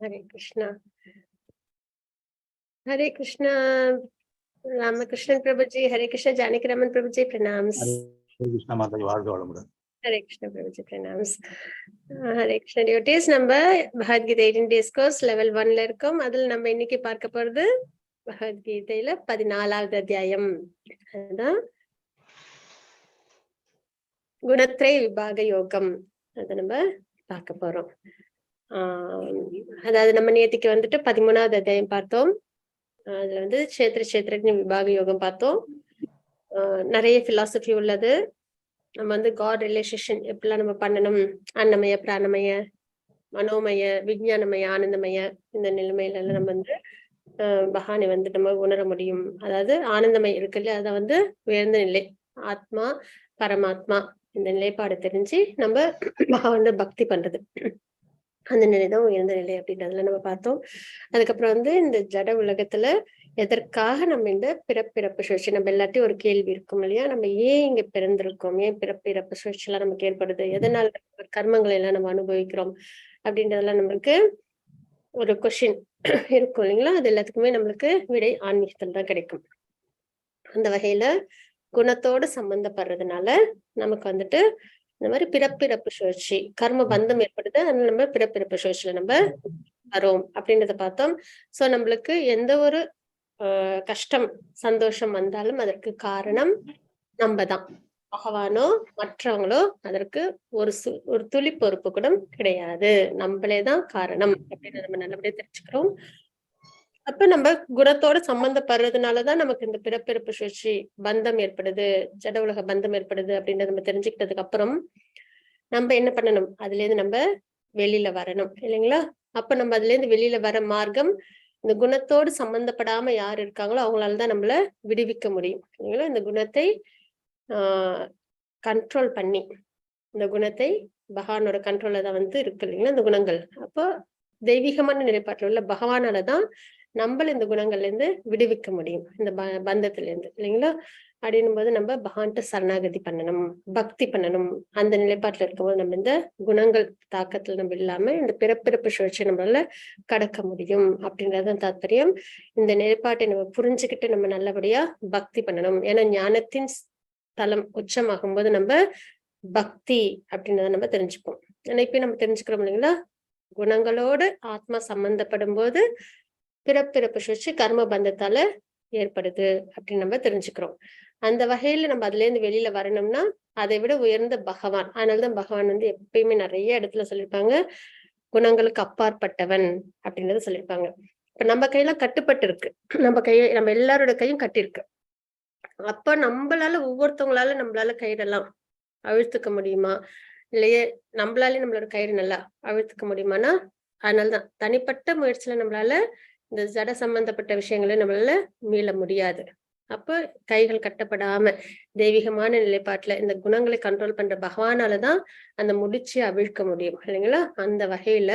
Hare Krishna. Hare Krishna. Ramakrishnan Prabhuji, Hare Krishna, Janaki Raman Prabhuji, pranams. Hare Krishna Matha, Hare Krishna Prabhuji, pranams. Hare Krishna devotees, number Bhagavad Gita 18 days course level 1 la irukom. Adil நம்ம இன்னைக்கு பார்க்க போறது Bhagavad Gitaல 14வது அத்தியாயம். அதான் குணத்ரய விபாக யோகம். அத நம்ம பார்க்க போறோம். அதாவது நம்ம நேத்திக்கு வந்துட்டு 13வது அத்தியாயம் பார்த்தோம். அதுல வந்து கஷேத்திர விபாக யோகம் பார்த்தோம். நிறைய பிலாசபி உள்ளது. நம்ம வந்து காட் ரிலேஷன் எப்படிலாம் நம்ம பண்ணணும், அன்னமய பிராணமய மனோமய விஞ்ஞானமய ஆனந்தமய இந்த நிலைமையில எல்லாம் நம்ம வந்து பகவானை வந்து நம்ம உணர முடியும். அதாவது ஆனந்தமயம் இருக்குல்ல, அதை வந்து உயர்ந்த நிலை, ஆத்மா பரமாத்மா இந்த நிலைப்பாடு தெரிஞ்சு நம்ம பகவான பக்தி பண்றது, அந்த நிலைதான் உயர்ந்த நிலை அப்படின்றதுல நம்ம பார்த்தோம். அதுக்கப்புறம் வந்து இந்த ஜட உலகத்துல எதற்காக நம்ம இந்த பிறப்பிறப்பு சுழற்சி, நம்ம எல்லாத்தையும் ஒரு கேள்வி இருக்கும் இல்லையா, நம்ம ஏன் இங்க பிறந்திருக்கோம், ஏன் பிறப்பிறப்பு சுழற்சி எல்லாம் நமக்கு ஏற்படுது, எதனால கர்மங்களை எல்லாம் நம்ம அனுபவிக்கிறோம் அப்படின்றதெல்லாம் நம்மளுக்கு ஒரு கொஸ்டின் இருக்கும் இல்லைங்களா. அது எல்லாத்துக்குமே நம்மளுக்கு விடை ஆன்மீகத்தில் தான் கிடைக்கும். அந்த வகையில குணத்தோடு சம்பந்தப்படுறதுனால நமக்கு வந்துட்டு இந்த மாதிரி பிறப்பிறப்பு சுழற்சி கர்ம பந்தம் ஏற்படுது. அதனால நம்ம பிறப்பிறப்பு சுழற்சியில நம்ம வரோம் அப்படின்றத பார்த்தோம். சோ நம்மளுக்கு எந்த ஒரு கஷ்டம் சந்தோஷம் வந்தாலும் அதற்கு காரணம் நம்ம தான். பகவானோ மற்றவங்களோ அதற்கு ஒரு துளி பொறுப்பு கூட கிடையாது, நம்மளேதான் காரணம் அப்படின்னு நம்ம நல்லபடியா தெரிஞ்சுக்கிறோம். அப்ப நம்ம குணத்தோட சம்பந்தப்படுறதுனாலதான் நமக்கு இந்த பிறப்பிறப்பு சுழற்சி பந்தம் ஏற்படுது, ஜட உலக பந்தம் ஏற்படுது அப்படின்றத நம்ம தெரிஞ்சுக்கிட்டதுக்கு அப்புறம் நம்ம என்ன பண்ணணும், அதுல இருந்து நம்ம வெளியில வரணும் இல்லைங்களா. அப்ப நம்ம அதுல இருந்து வெளியில வர மார்க்கம், இந்த குணத்தோடு சம்பந்தப்படாம யார் இருக்காங்களோ அவங்களாலதான் நம்மள விடுவிக்க முடியும் இல்லைங்களா. இந்த குணத்தை கண்ட்ரோல் பண்ணி, இந்த குணத்தை பகவானோட கண்ட்ரோல்ல தான் வந்து இருக்கு இல்லைங்களா இந்த குணங்கள். அப்போ தெய்வீகமான நிலைப்பாட்டில் உள்ள பகவானாலதான் நம்மள இந்த குணங்கள்ல இருந்து விடுவிக்க முடியும், இந்த பந்தத்துல இருந்து இல்லைங்களா. அப்படின்னும் போது நம்ம பகவான்கிட்ட சரணாகதி பண்ணணும், பக்தி பண்ணணும். அந்த நிலைப்பாட்டுல இருக்கும்போது நம்ம இந்த குணங்கள் தாக்கத்துல நம்ம இல்லாம இந்த பிறப்பிறப்பு சுழற்சி நம்மளால கடக்க முடியும் அப்படின்றதுதான் தாத்பரியம். இந்த நிலைப்பாட்டை நம்ம புரிஞ்சுக்கிட்டு நம்ம நல்லபடியா பக்தி பண்ணணும். ஏன்னா ஞானத்தின் தலம் உச்சமாகும் போது நம்ம பக்தி அப்படின்றத நம்ம தெரிஞ்சுப்போம். இப்ப நம்ம தெரிஞ்சுக்கிறோம் இல்லைங்களா, குணங்களோடு ஆத்மா சம்பந்தப்படும் போது பிறப்பிறப்பு சுழற்சி கர்ம பந்தத்தால ஏற்படுது அப்படின்னு நம்ம தெரிஞ்சுக்கிறோம். அந்த வகையில நம்ம அதுல இருந்து வெளியில வரணும்னா அதை விட உயர்ந்த பகவான். அதனாலதான் பகவான் வந்து எப்பயுமே நிறைய இடத்துல சொல்லியிருப்பாங்க, குணங்களுக்கு அப்பாற்பட்டவன் அப்படின்றத சொல்லியிருப்பாங்க. இப்ப நம்ம கையெல்லாம் கட்டுப்பட்டு இருக்கு, நம்ம எல்லாரோட கையும் கட்டிருக்கு. அப்ப நம்மளால ஒவ்வொருத்தவங்களால நம்மளால கயிறெல்லாம் அழுத்துக்க முடியுமா, இல்லையே நம்மளாலே நம்மளோட கயிறு நல்லா அழுத்துக்க முடியுமானா, அதனாலதான் தனிப்பட்ட முயற்சியில நம்மளால இந்த ஜட சம்பந்தப்பட்ட விஷயங்களை நம்மளால மீள முடியாது. அப்ப கைகள் கட்டப்படாம தெய்வீகமான நிலைப்பாட்டுல இந்த குணங்களை கண்ட்ரோல் பண்ற பகவானாலதான் அந்த முடிச்சு அவிழ்க்க முடியும் இல்லைங்களா. அந்த வகையில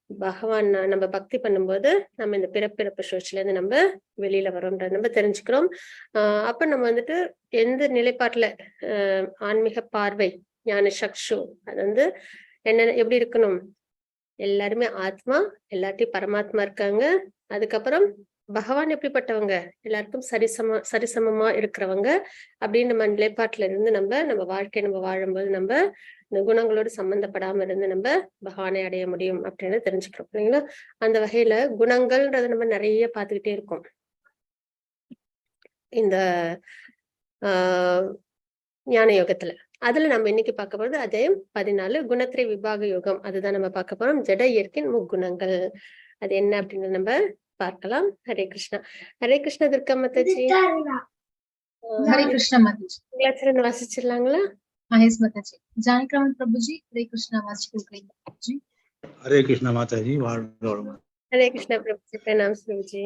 பகவான் நம்ம பக்தி பண்ணும்போது நம்ம இந்த பிறப்பிறப்பு சுழற்சியில இருந்து நம்ம வெளியில வரோம்ன்றத நம்ம தெரிஞ்சுக்கிறோம். அப்ப நம்ம வந்துட்டு எந்த நிலைப்பாட்டுல ஆன்மீக பார்வை ஞான சக்ஷு அது வந்து என்ன எப்படி இருக்கணும், எல்லாருமே ஆத்மா, எல்லாத்தையும் பரமாத்மா இருக்காங்க. அதுக்கப்புறம் பகவான் எப்படிப்பட்டவங்க, எல்லாருக்கும் சரிசமமா இருக்கிறவங்க அப்படின்னு நம்ம நிலைப்பாட்டுல இருந்து நம்ம வாழ்க்கையை நம்ம வாழும்போது நம்ம இந்த குணங்களோடு சம்பந்தப்படாம இருந்து நம்ம பகவானை அடைய முடியும் அப்படின்னு தெரிஞ்சுக்கிறோம் இல்லைங்களா. அந்த வகையில குணங்கள்ன்றத நம்ம நிறைய பார்த்துக்கிட்டே இருக்கோம். இந்த ஞான யோகத்துல அதுல நம்ம இன்னைக்கு பார்க்க போறது அதே 14 குணத்திரை விபாக யோகம். அதுதான் நம்ம பார்க்க போறோம். ஜட இயற்கையின் முக்குணங்கள் அது என்ன அப்படின்னு நம்ம பார்க்கலாம். ஹரே கிருஷ்ணா. ஹரே கிருஷ்ண துர்கா மாதாஜி. ஹரே கிருஷ்ணா மாதாஜி. வாசிச்சிடலாங்களா? மகேஷ் மாதாஜி. ஜானகிராமன் பிரபுஜி. ஹரே கிருஷ்ணா வாசிக்கிறேன். ஹரே கிருஷ்ணா மாதாஜி. வாழ்க வளமுடன். ஹரே கிருஷ்ணா பிரபுஜி. பிரணாம் பிரபுஜி.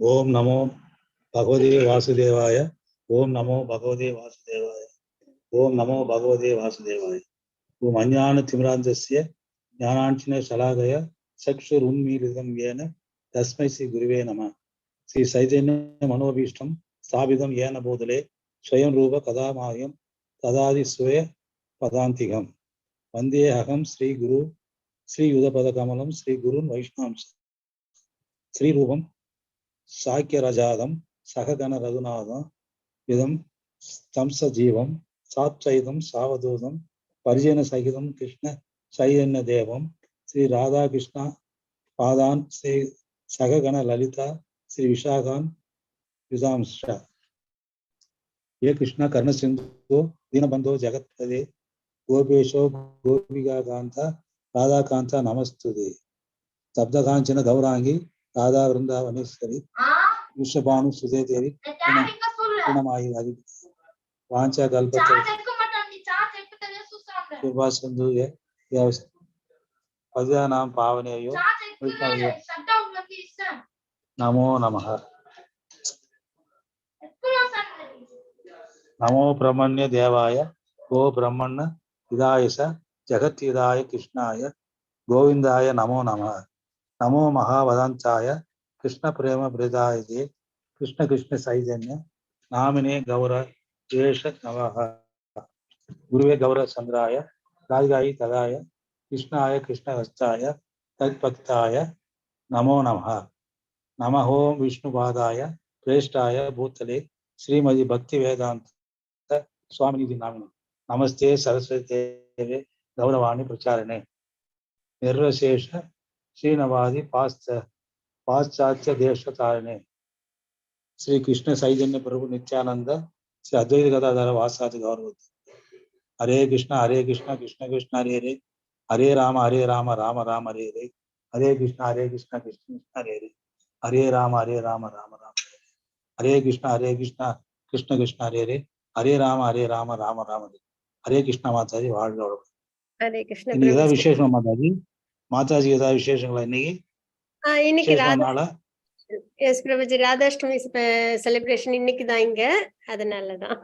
ஓம் நமோ பகவதே வாசுதேவாய. ஓம் நமோ பகவதே வாசுதேவாய. ஓம் நமோ பகவதே வாசுதேவாய. ஓம் அஞ்ஞான திமிராந்தஸ்ய ஞானாஞ்சன சலாகய சக்ஷுர் உன்மீலிதம் ஏன தஸ்மை ஸ்ரீ குருவே நம. ஸ்ரீ சைதன்ய மனோபீஷ்டம் ஸ்தாபிதம் ஏன போதலே ஸ்வயம் ரூப கதாமாயம் ததாதி ஸ்வய பதாந்திகம் வந்தே அகம் ஸ்ரீ குரு ஸ்ரீ யுதபத கமலம் ஸ்ரீ குருன் வைஷ்ணவம் ஸ்ரீரூபம் சாக்கியரஜாதம் சககன ரகுநாதம் இதம் ஸ்தம்ச ஜீவம் சாத்சைதம் சாவதூதம் பரிஜன சகிதம் கிருஷ்ண சைதன்ய தேவம் ஸ்ரீ ராதா கிருஷ்ணா பாதான் ஸ்ரீ சககன லலிதா ஸ்ரீ விஷாகான் யுதாம்ஷா ये कृष्ण कर्ण सिंधु दीनबंधो जगत्पदे गोपेशो गोपिका कांता राधा कांता नमस्तुते शब्दकांचन गौरांगी राधा वृंदावनेश्वरी विश्वभानु सुदे देवी गुणमायि हरि वांछा कल्पतरु सिंधु ये पद्यानां पावनेयो नमो नमः नमो ब्रह्मण्य देवाय गो ब्रह्मण्य हिदायस जगत हिदाय कृष्णाय गोविंदाय नमो नमः नमो महावदंताय कृष्ण प्रेम प्रदाय कृष्ण कृष्ण चैतन्य नामिने गौर येष नमः गुरुवे गौर चंद्राय राजगाई तदाय कृष्णाय कृष्ण हस्ताय तत्भक्ताय नमो नमः नमः ओं विष्णुपादाय श्रेष्ठाय भूतले श्रीमती भक्ति वेदांत स्वामी नामिनी नमस्ते सरस्वती देवे गौरवाणी प्रचारिणे निर्वशेष श्रीनवादि पाश्चात्य देशतारिणे श्री कृष्ण चैतन्य प्रभु नित्यानंद श्री अद्वैत गदाधर वासादि गौरव हरे कृष्ण कृष्ण कृष्ण हरे हरे हरे राम राम राम हरे हरे हरे कृष्ण कृष्ण हरे हरे हरे राम राम राम हरे कृष्ण कृष्ण कृष्ण हरे हरे हरे राम राम राम हरे कृष्ण माताजी வாழ்க ஹரே கிருஷ்ண இன்னைக்கு ஏதாவது விசேஷம் மாதாஜி ஏதாவது விசேஷங்களா இன்னைக்கு எஸ் பிரபுஜி ராதாஷ்டமி செலிப்ரேஷன் இன்னைக்கு தான் இங்க அதனாலதான்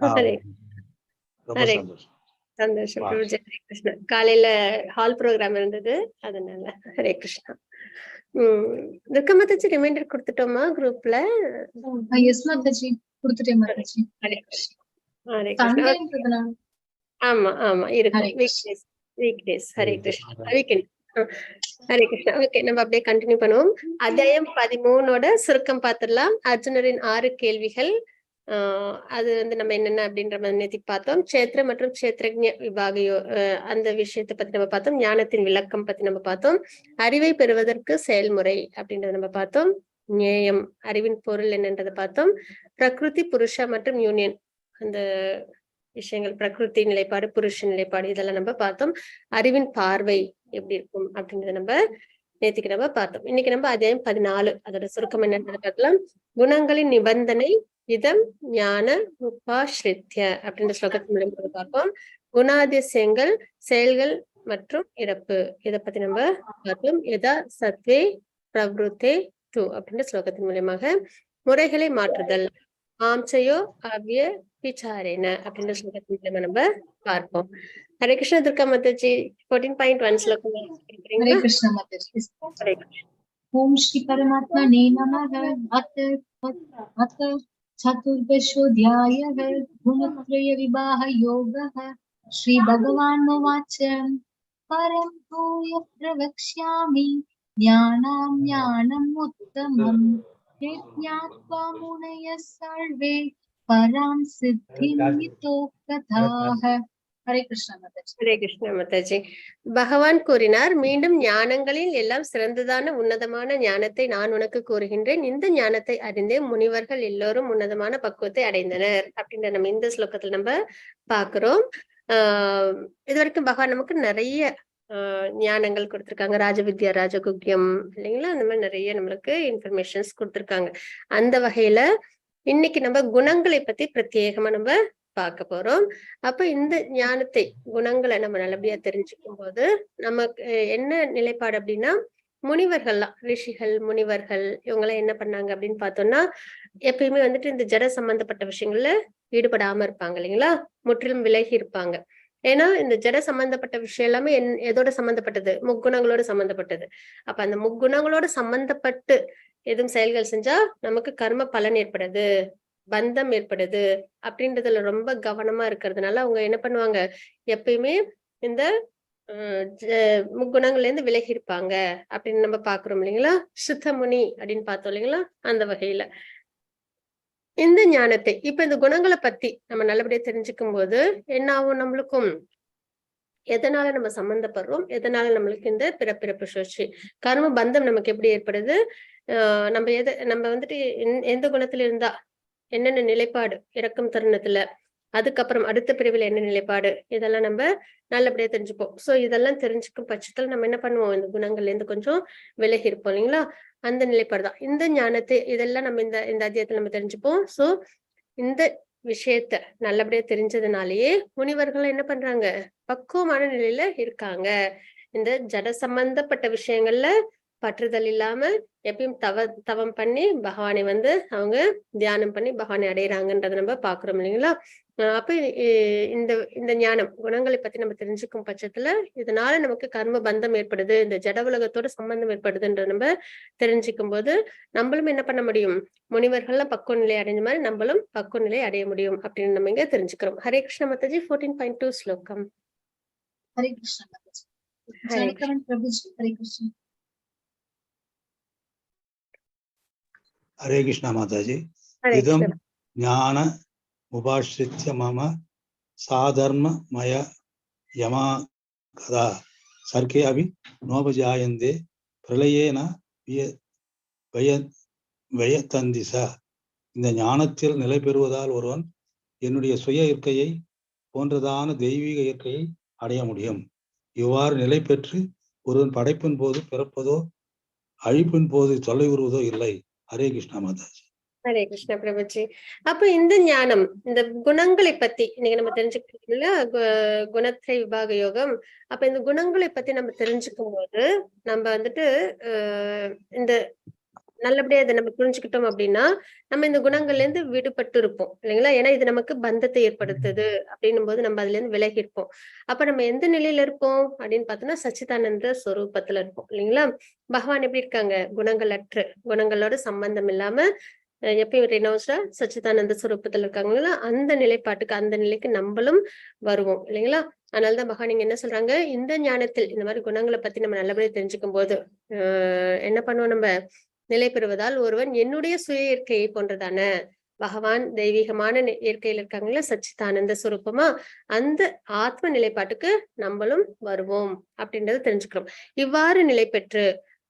சந்தோஷம் பிரபுஜி ஹரே கிருஷ்ணா காலையில ஹால் ப்ரோக்ராம் இருந்தது அதனால ஹரே கிருஷ்ணா துர்கா மாதாஜி ரிமைண்டர் கொடுத்துட்டோமா குரூப்ல எஸ் மாதாஜி கொடுத்துட்டேன் மாதாஜி ஹரே கிருஷ்ணா ஹரே கிருஷ்ணா ஆமா ஆமா இருக்கும் weekdays Hare Krishna weekend Hare Krishna okay நம்ம அப்படியே கண்டினியூ பண்ணுவோம் அத்தியாயம் 13ஓட சுருக்கம் பார்த்துடலாம் அர்ஜுனரின் 6 கேள்விகள் அது நம்ம என்னென்ன அப்படின்ற மாதிரி நேத்தி பார்த்தோம் க்ஷேத்திர மற்றும் க்ஷேத்ரஜ்ஞ விபாகையோ அந்த விஷயத்தை பத்தி நம்ம பார்த்தோம் ஞானத்தின் விளக்கம் பத்தி நம்ம பார்த்தோம் அறிவை பெறுவதற்கு செயல்முறை அப்படின்றத நம்ம பார்த்தோம் ஞேயம் அறிவின் பொருள் என்னன்றதை பார்த்தோம் பிரகிருதி புருஷ மற்றும் யூனியன் அந்த விஷயங்கள் பிரகிருதி நிலைப்பாடு புருஷ நிலைப்பாடு இதெல்லாம் நம்ம பார்த்தோம் அறிவின் பார்வை எப்படி இருக்கும் அப்படின்றத நம்ம நேத்திக்கு நம்ம பார்த்தோம் இன்னைக்கு நம்ம அத்தியாயம் 14 அதோட சுருக்கம் என்னன்றதை பார்க்கலாம் குணங்களின் நிபந்தனை இதம் ஞான உபாஸ்ரித்ய அப்படின்ற ஸ்லோகத்தின் மூலம் பார்ப்போம் குணாதிசயங்கள் செயல்கள் மற்றும் இறப்பு இதை பத்தி நம்ம பார்த்தோம் எதா சத்வே பிரவருத்தே து அப்படின்ற ஸ்லோகத்தின் மூலமாக முறைகளை மாற்றுதல் ஆம்சையோ அவ்ய விசாரேன அப்படின்ற ஸ்லோகத்தின் மூலமா நம்ம பார்ப்போம் ஹரே கிருஷ்ண துர்கா மாதாஜி 14.1 ஸ்லோகம் ஹரே கிருஷ்ண மாதாஜி ஓம் ஸ்ரீ பரமாத்மனே நமः அத் चतुर्दशोऽध्यायः गुणत्रय विवाह योगः श्री भगवानुवाच परं भूय प्रवक्ष्यामि ज्ञानम् उत्तमम् ज्ञात्वा मुनयः सर्वे परां सिद्धिं हितो कथाः ஹரே கிருஷ்ண மாதாஜி ஹரே கிருஷ்ண மாதாஜி பகவான் கூறினார் மீண்டும் ஞானங்களில் எல்லாம் சிறந்ததான உன்னதமான ஞானத்தை நான் உனக்கு கூறுகின்றேன் இந்த ஞானத்தை அறிந்தே முனிவர்கள் எல்லோரும் உன்னதமான பக்குவத்தை அடைந்தனர் அப்படின்ற நம்ம இந்த ஸ்லோகத்துல நம்ம பாக்குறோம் இது வரைக்கும் பகவான் நமக்கு நிறைய ஞானங்கள் கொடுத்திருக்காங்க ராஜவித்யா ராஜகுக்யம் இல்லைங்களா அந்த மாதிரி நிறைய நம்மளுக்கு இன்ஃபர்மேஷன்ஸ் கொடுத்திருக்காங்க அந்த வகையில இன்னைக்கு நம்ம குணங்களை பத்தி பிரத்யேகமா நம்ம பார்க்க போறோம் அப்ப இந்த ஞானத்தை குணங்களை நம்ம நல்லபடியா தெரிஞ்சுக்கும் போது நமக்கு என்ன நிலைப்பாடு அப்படின்னா முனிவர்கள்லாம் ரிஷிகள் முனிவர்கள் இவங்கெல்லாம் என்ன பண்ணாங்க அப்படின்னு பார்த்தோம்னா எப்பயுமே வந்துட்டு இந்த ஜட சம்பந்தப்பட்ட விஷயங்கள்ல ஈடுபடாம இருப்பாங்க இல்லைங்களா முற்றிலும் விலகி இருப்பாங்க ஏன்னா இந்த ஜட சம்பந்தப்பட்ட விஷயம் எல்லாமே எதோட சம்பந்தப்பட்டது முக்குணங்களோட சம்பந்தப்பட்டது அப்ப அந்த முக்குணங்களோட சம்பந்தப்பட்டு எதுவும் செயல்கள் செஞ்சா நமக்கு கர்ம பலன் ஏற்படுது பந்தம் ஏற்படுது அப்படின்றதுல ரொம்ப கவனமா இருக்கிறதுனால அவங்க என்ன பண்ணுவாங்க, எப்பயுமே இந்த முக்குணங்கள்ல இருந்து விலகி இருப்பாங்க அப்படின்னு நம்ம பாக்குறோம் இல்லைங்களா. சுத்தமுனி அப்படின்னு பார்த்தோம் இல்லைங்களா. அந்த வகையில இந்த ஞானத்தை இப்ப இந்த குணங்களை பத்தி நம்ம நல்லபடியா தெரிஞ்சுக்கும் போது என்ன ஆகும், நம்மளுக்கும் எதனால நம்ம சம்பந்தப்படுறோம், எதனால நம்மளுக்கு இந்த பிறப்பிறப்பு சுழற்சி கர்ம பந்தம் நமக்கு எப்படி ஏற்படுது, நம்ம வந்துட்டு எந்த குணத்துல இருந்தா என்னென்ன நிலைப்பாடு இறக்கும் தருணத்துல, அதுக்கப்புறம் அடுத்த பிரிவில் என்ன நிலைப்பாடு, இதெல்லாம் நம்ம நல்லபடியா தெரிஞ்சுப்போம். சோ இதெல்லாம் தெரிஞ்சுக்கும் பட்சத்துல நம்ம என்ன பண்ணுவோம், இந்த குணங்கள்ல இருந்து கொஞ்சம் விலகி இருப்போம் இல்லைங்களா. அந்த நிலைப்பாடுதான் இந்த ஞானத்தை, இதெல்லாம் நம்ம இந்த அத்தியாயத்துல நம்ம தெரிஞ்சுப்போம். சோ இந்த விஷயத்த நல்லபடியா தெரிஞ்சதுனாலயே முனிவர்கள் என்ன பண்றாங்க, பக்குவமான நிலையில இருக்காங்க. இந்த ஜட சம்பந்தப்பட்ட விஷயங்கள்ல பற்றுதல் இல்லாம எப்பயும் தவம் பண்ணி பகவானை அவங்க தியானம் பண்ணி பகவானை அடையறாங்கன்றத நம்ம பாக்குறோம் இல்லைங்களா. அப்ப இந்த இந்த ஞானம் குணங்களை பத்தி நம்ம தெரிஞ்சுக்கும் பட்சத்துல இதனால நமக்கு கர்ம பந்தம் ஏற்படுது, இந்த ஜட உலகத்தோட சம்பந்தம் ஏற்படுதுன்றத நம்ம தெரிஞ்சுக்கும் போது நம்மளும் என்ன பண்ண முடியும், முனிவர்கள்லாம் பக்குவ நிலை அடைஞ்ச மாதிரி நம்மளும் பக்குவ நிலை அடைய முடியும் அப்படின்னு நம்ம இங்க தெரிஞ்சுக்கிறோம். ஹரே கிருஷ்ண மாதாஜி. 14.2 ஸ்லோகம். ஹரே கிருஷ்ண மாதாஜி. ஜானகி பிரபுஜி. ஹரே கிருஷ்ண. हरे कृष्णा माताजी. इदं ज्ञान उपाश्रित्य मम साधर्ममय यमा कदा सर्के अभी नोपजायन्ते प्रलयेन व्ययतन्दिस. இந்த ஞானத்தில் நிலை பெறுவதால் ஒருவன் என்னுடைய சுய இயற்கையை போன்றதான தெய்வீக இயற்கையை அடைய முடியும். இவ்வாறு நிலை பெற்று ஒருவன் படைப்பின் போது பிறப்பதோ அழிப்பின் போது தொலை வருவதோ இல்லை. ஹரே கிருஷ்ணா மாதாஜி. ஹரே கிருஷ்ண பிரபுஜி. அப்ப இந்த ஞானம் இந்த குணங்களை பத்தி இன்னைக்கு நம்ம தெரிஞ்சுக்கிட்டோம்ல, குணத்திரை விபாக யோகம். அப்ப இந்த குணங்களை பத்தி நம்ம தெரிஞ்சுக்கும் போது நம்ம இந்த நல்லபடியா இதை நம்ம புரிஞ்சுக்கிட்டோம் அப்படின்னா நம்ம இந்த குணங்கள்ல இருந்து விடுபட்டு இருப்போம் இல்லைங்களா. ஏன்னா இது நமக்கு பந்தத்தை ஏற்படுத்துது அப்படின்னும் போது நம்ம அதுல இருந்து விலகி இருப்போம். அப்ப நம்ம எந்த நிலையில இருப்போம் அப்படின்னு பார்த்தோம்னா சச்சிதானந்த ஸ்வரூபத்துல இருப்போம் இல்லைங்களா. பகவான் எப்படி இருக்காங்க, குணங்களற்று குணங்களோட சம்பந்தம் இல்லாம எப்பயும் ரெனோஸ்டா சச்சிதானந்த ஸ்வரூபத்துல இருக்காங்களா. அந்த நிலைப்பாட்டுக்கு அந்த நிலைக்கு நம்மளும் வருவோம் இல்லைங்களா. அதனாலதான் பகவான் நீங்க என்ன சொல்றாங்க, இந்த ஞானத்தில் இந்த மாதிரி குணங்களை பத்தி நம்ம நல்லபடியா தெரிஞ்சுக்கும் போது என்ன பண்ணுவோம், நம்ம நிலை பெறுவதால் ஒருவன் என்னுடைய சுய இயற்கையை போன்றதான பகவான் தெய்வீகமான இயற்கையில இருக்காங்களா சச்சிதானந்த சுரூபமா அந்த ஆத்ம நிலைப்பாட்டுக்கு நம்மளும் வருவோம் அப்படின்றத தெரிஞ்சுக்கிறோம். இவ்வாறு நிலை பெற்று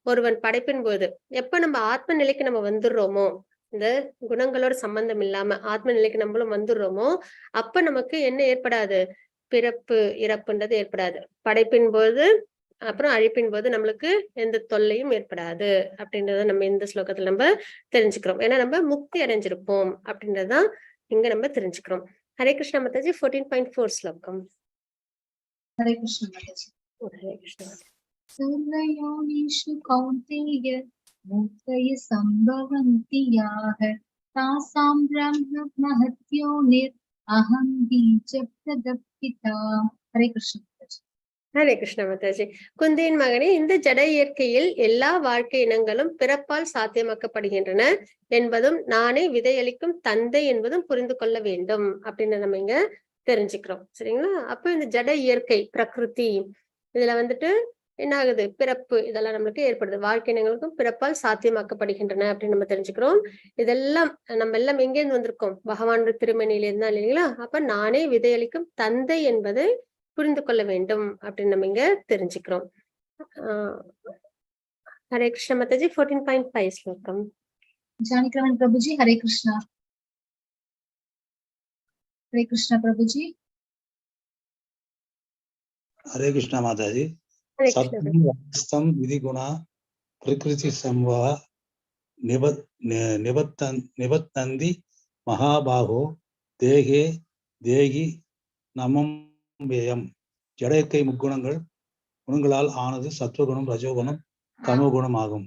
ஒருவன் படைப்பின் போது எப்ப நம்ம ஆத்ம நிலைக்கு நம்ம வந்துடுறோமோ, இந்த குணங்களோட சம்பந்தம் இல்லாம ஆத்ம நிலைக்கு நம்மளும் வந்துடுறோமோ, அப்ப நமக்கு என்ன ஏற்படாது, பிறப்பு இறப்புன்றது ஏற்படாது. படைப்பின் போது அப்புறம் அழிப்பின் போது நம்மளுக்கு எந்த தொல்லையும் ஏற்படாது அப்படின்றத நம்ம இந்த ஸ்லோகத்துல நம்ம தெரிஞ்சுக்கிறோம். ஏன்னா நம்ம முக்தி அடைஞ்சிருப்போம் அப்படின்றதான் இங்க நம்ம தெரிஞ்சுக்கிறோம். ஹரே கிருஷ்ணா மாதாஜி. 14.4 ஸ்லோகம். ஹரே கிருஷ்ண மாதாஜி. ஹரே கிருஷ்ணா. சர்வயோனிஷு கௌந்தேய முக்தய சம்பவந்தி யாக தாசாம் பிரம்ம மஹத்யோனிர் அஹம் பீஜ பிரதப்பிதா. ஹரே கிருஷ்ண மாதாஜி. ஹரே கிருஷ்ண மாதாஜி. குந்தியின் மகனே, இந்த ஜட இயற்கையில் எல்லா வாழ்க்கை இனங்களும் பிறப்பால் சாத்தியமாக்கப்படுகின்றன என்பதும் நானே விதையளிக்கும் தந்தை என்பதும் புரிந்து கொள்ள வேண்டும் அப்படின்னு நம்ம இங்க தெரிஞ்சுக்கிறோம். சரிங்களா. அப்ப இந்த ஜட இயற்கை பிரகிருதி இதுல என்ன ஆகுது, பிறப்பு இதெல்லாம் நம்மளுக்கு ஏற்படுது. வாழ்க்கை இனங்களுக்கும் பிறப்பால் சாத்தியமாக்கப்படுகின்றன அப்படின்னு நம்ம தெரிஞ்சுக்கிறோம். இதெல்லாம் நம்ம எல்லாம் எங்கேருந்து வந்திருக்கோம், பகவான் திருமணியில இருந்தா இல்லைங்களா. அப்ப நானே விதையளிக்கும் தந்தை என்பதை புரிந்து கொள்ள வேண்டும் அப்படின்னு நம்ம இங்க தெரிஞ்சுக்கிறோம். ஹரே கிருஷ்ண மாதாஜி. 14.5 ஸ்லோகம். ஜானகி பிரபுஜி. ஹரே கிருஷ்ணா. ஹரே கிருஷ்ண பிரபுஜி. ஹரே கிருஷ்ணா மாதாஜி. சத்யம் விதி குணா பிரகிருதி சம்பவ நிபத்தந்தி மகாபாகோ தேகே தேகி நமம் வேயம். ஜட இயற்கை முக்குணங்கள் குணங்களால் ஆனது சத்துவகுணம் ரஜோகுணம் தமோகுணம் ஆகும்.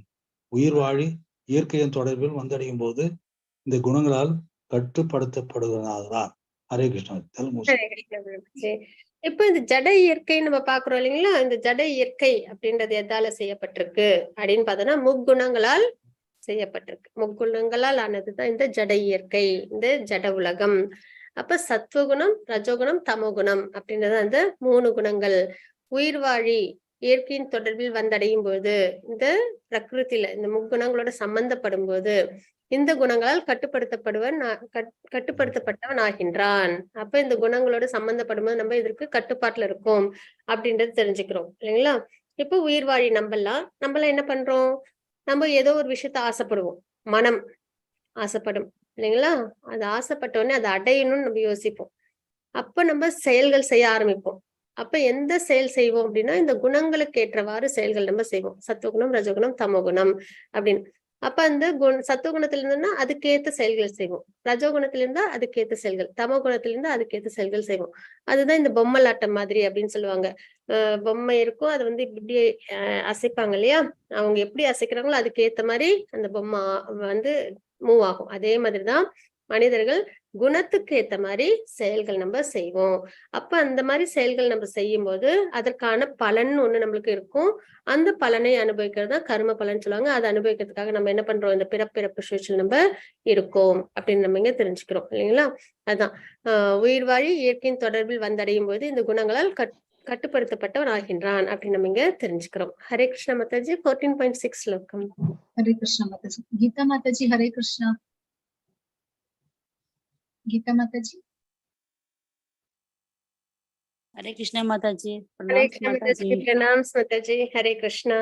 உயிர் வாழி இயற்கையின் தொடர்பில் வந்தடையும் போது இந்த குணங்களால் கட்டுப்படுத்தப்படுகிறார். ஹரே கிருஷ்ணா. இப்ப இந்த ஜட இயற்கை நம்ம பாக்குறோம் இல்லைங்களா. இந்த ஜட இயற்கை அப்படின்றது எதால செய்யப்பட்டிருக்கு அப்படின்னு பார்த்தோம்னா முக்குணங்களால் செய்யப்பட்டிருக்கு. முக்குணங்களால் ஆனதுதான் இந்த ஜட இயற்கை, இந்த ஜட உலகம். அப்ப சத்துவகுணம், ரஜோகுணம், தமோகுணம் அப்படின்றது அந்த 3 குணங்கள் உயிர்வாழி இயற்கையின் தொடர்பில் வந்தடையும் போது, இந்த பிரகிருத்தில இந்த முக்குணங்களோட சம்பந்தப்படும் போது இந்த குணங்களால் கட்டுப்படுத்தப்பட்டவன் ஆகின்றான். அப்ப இந்த குணங்களோட சம்பந்தப்படும் போது நம்ம இதற்கு கட்டுப்பாட்டுல இருக்கோம் அப்படின்றது தெரிஞ்சுக்கிறோம் இல்லைங்களா? இப்ப உயிர்வாழி நம்மளாம் என்ன பண்றோம்? நம்ம ஏதோ ஒரு விஷயத்த ஆசைப்படுவோம், மனம் ஆசைப்படும் இல்லைங்களா? அது ஆசைப்பட்ட உடனே அதை அடையணும்னு நம்ம யோசிப்போம். அப்ப நம்ம செயல்கள் செய்ய ஆரம்பிப்போம். அப்ப எந்த செயல் செய்வோம் அப்படின்னா, இந்த குணங்களுக்கு ஏற்றவாறு செயல்கள் நம்ம செய்வோம். சத்துவகுணம், ரஜகுணம், தமோகுணம் அப்படின்னு. அப்ப அந்த சத்துவகுணத்துல இருந்தோம்னா அதுக்கேத்த செயல்கள் செய்வோம். ரஜோகுணத்துல இருந்தா அதுக்கேத்த செயல்கள், தமோ குணத்துல இருந்தா அதுக்கேத்த செயல்கள் செய்வோம். அதுதான் இந்த பொம்மலாட்டம் மாதிரி அப்படின்னு சொல்லுவாங்க. பொம்மை இருக்கும், அது வந்து இப்படி அசைப்பாங்க இல்லையா? அவங்க எப்படி அசைக்கிறாங்களோ அதுக்கு ஏத்த மாதிரி அந்த பொம்மை வந்து மூவ் ஆகும். அதே மாதிரிதான் மனிதர்கள் குணத்துக்கு ஏத்த மாதிரி செயல்கள் நம்ம செய்வோம். அப்ப அந்த மாதிரி செயல்கள் நம்ம செய்யும் போது அதற்கான பலன் ஒண்ணு நம்மளுக்கு இருக்கும். அந்த பலனை அனுபவிக்கிறது தான் கர்ம பலன் சொல்லுவாங்க. அதை அனுபவிக்கிறதுக்காக நம்ம என்ன பண்றோம்? இந்த பிறப்பிறப்பு சுழற்சியில் நம்ம இருக்கோம் அப்படின்னு நம்ம இங்க தெரிஞ்சுக்கிறோம் இல்லைங்களா? அதான் உயிர் வாழி இயற்கையின் தொடர்பில் வந்தடையும் போது இந்த குணங்களால் கட்டுப்படுத்தப்பட்டவன் ஆகின்றான் அப்படின்னு நம்ம இங்க தெரிஞ்சுக்கிறோம். ஹரே கிருஷ்ண மாதாஜி. 14.6 ஸ்லோகம். ஹரே கிருஷ்ணா மாதாஜி. கீதா மாதாஜி. ஹரே கிருஷ்ணா. गीता माता जी. हरे कृष्णा माता जी. हरे कृष्णा माता जी. प्रणाम माता जी. हरे कृष्णा.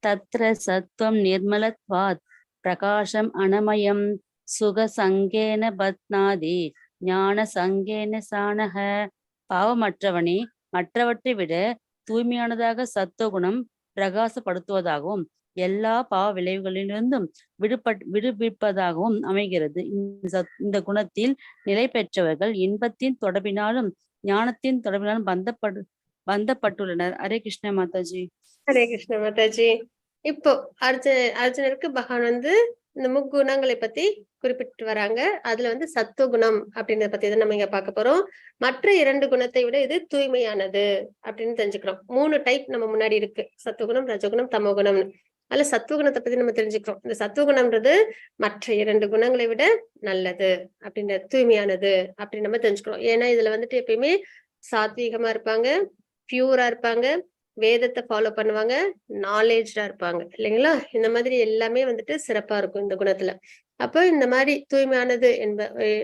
तत्र सत्वं निर्मलत्वात् प्रकाशम् अनमयं सुख संगेन बध्नाति ஞான சங்கேன சானஹ. பாவமற்றவனே, மற்றவற்றை விட தூய்மையானதாக சத்துவகுணம் பிரகாசப்படுத்துவதாகவும் எல்லா பாவ விளைவுகளிலிருந்தும் விடுவிப்பதாகவும் அமைகிறது. இந்த குணத்தில் நிலை பெற்றவர்கள் இன்பத்தின் தொடர்பினாலும் ஞானத்தின் தொடர்பினாலும் பந்தப்பட்டுள்ளனர். ஹரே கிருஷ்ண மாதாஜி. ஹரே கிருஷ்ண மாதாஜி. இப்போ அர்ஜுனருக்கு பகவான் வந்து இந்த முக்குணங்களை பத்தி குறிப்பிட்டு வராங்க. அதுல வந்து சத்துவகுணம் அப்படின்றத பத்தி தான் நம்ம இங்க பார்க்க போறோம். மற்ற 2 குணத்தை விட இது தூய்மையானது அப்படின்னு தெரிஞ்சுக்கிறோம். 3 டைப் நம்ம முன்னாடி இருக்கு, சத்துவகுணம், ரஜகுணம், தமோகுணம். அதுல சத்துவகுணத்தை பத்தி நம்ம தெரிஞ்சுக்கிறோம். இந்த சத்துவகுணம்ன்றது மற்ற 2 குணங்களை விட நல்லது அப்படின்ற தூய்மையானது அப்படின்னு நம்ம தெரிஞ்சுக்கிறோம். ஏன்னா இதுல வந்துட்டு எப்பயுமே சாத்வீகமா இருப்பாங்க, பியூரா இருப்பாங்க, வேதத்தை ஃபாலோ பண்ணுவாங்க, நாலேஜா இருப்பாங்க இல்லைங்களா? இந்த மாதிரி எல்லாமே வந்துட்டு சிறப்பா இருக்கும் இந்த குணத்துல. அப்போ இந்த மாதிரி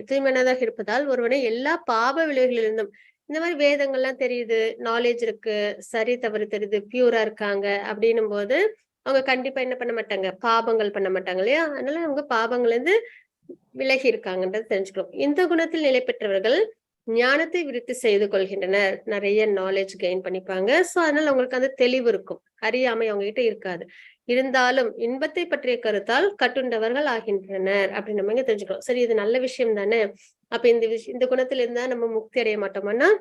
தூய்மையானதாக இருப்பதால் ஒருவனை எல்லா பாவ விளைவுகளிலிருந்தும், இந்த மாதிரி வேதங்கள்லாம் தெரியுது, நாலேஜ் இருக்கு, சரி தவறு தெரியுது, பியூரா இருக்காங்க அப்படின்னும் போது அவங்க கண்டிப்பா என்ன பண்ண மாட்டாங்க? பாபங்கள் பண்ண மாட்டாங்க இல்லையா? அதனால அவங்க பாபங்கள்ல இருந்து விலகி இருக்காங்கன்றது தெரிஞ்சுக்கிறோம். இந்த குணத்தில் நிலை பெற்றவர்கள் ஞானத்தை விருத்தி செய்து கொள்கின்றனர். நிறைய நாலேஜ் கெயின் பண்ணிப்பாங்க. சோ அதனால அவங்களுக்கு அந்த தெளிவு இருக்கும், அறியாமை அவங்க கிட்ட இருக்காது. இருந்தாலும் இன்பத்தை பற்றிய கருத்தால் கட்டுண்டவர்கள் ஆகின்றனர் அப்படின்னு நம்ம இங்க தெரிஞ்சுக்கிறோம். சரி, இது நல்ல விஷயம் தானே. அப்ப இந்த குணத்துல இருந்தா நம்ம முக்தி அடைய மாட்டோம்னா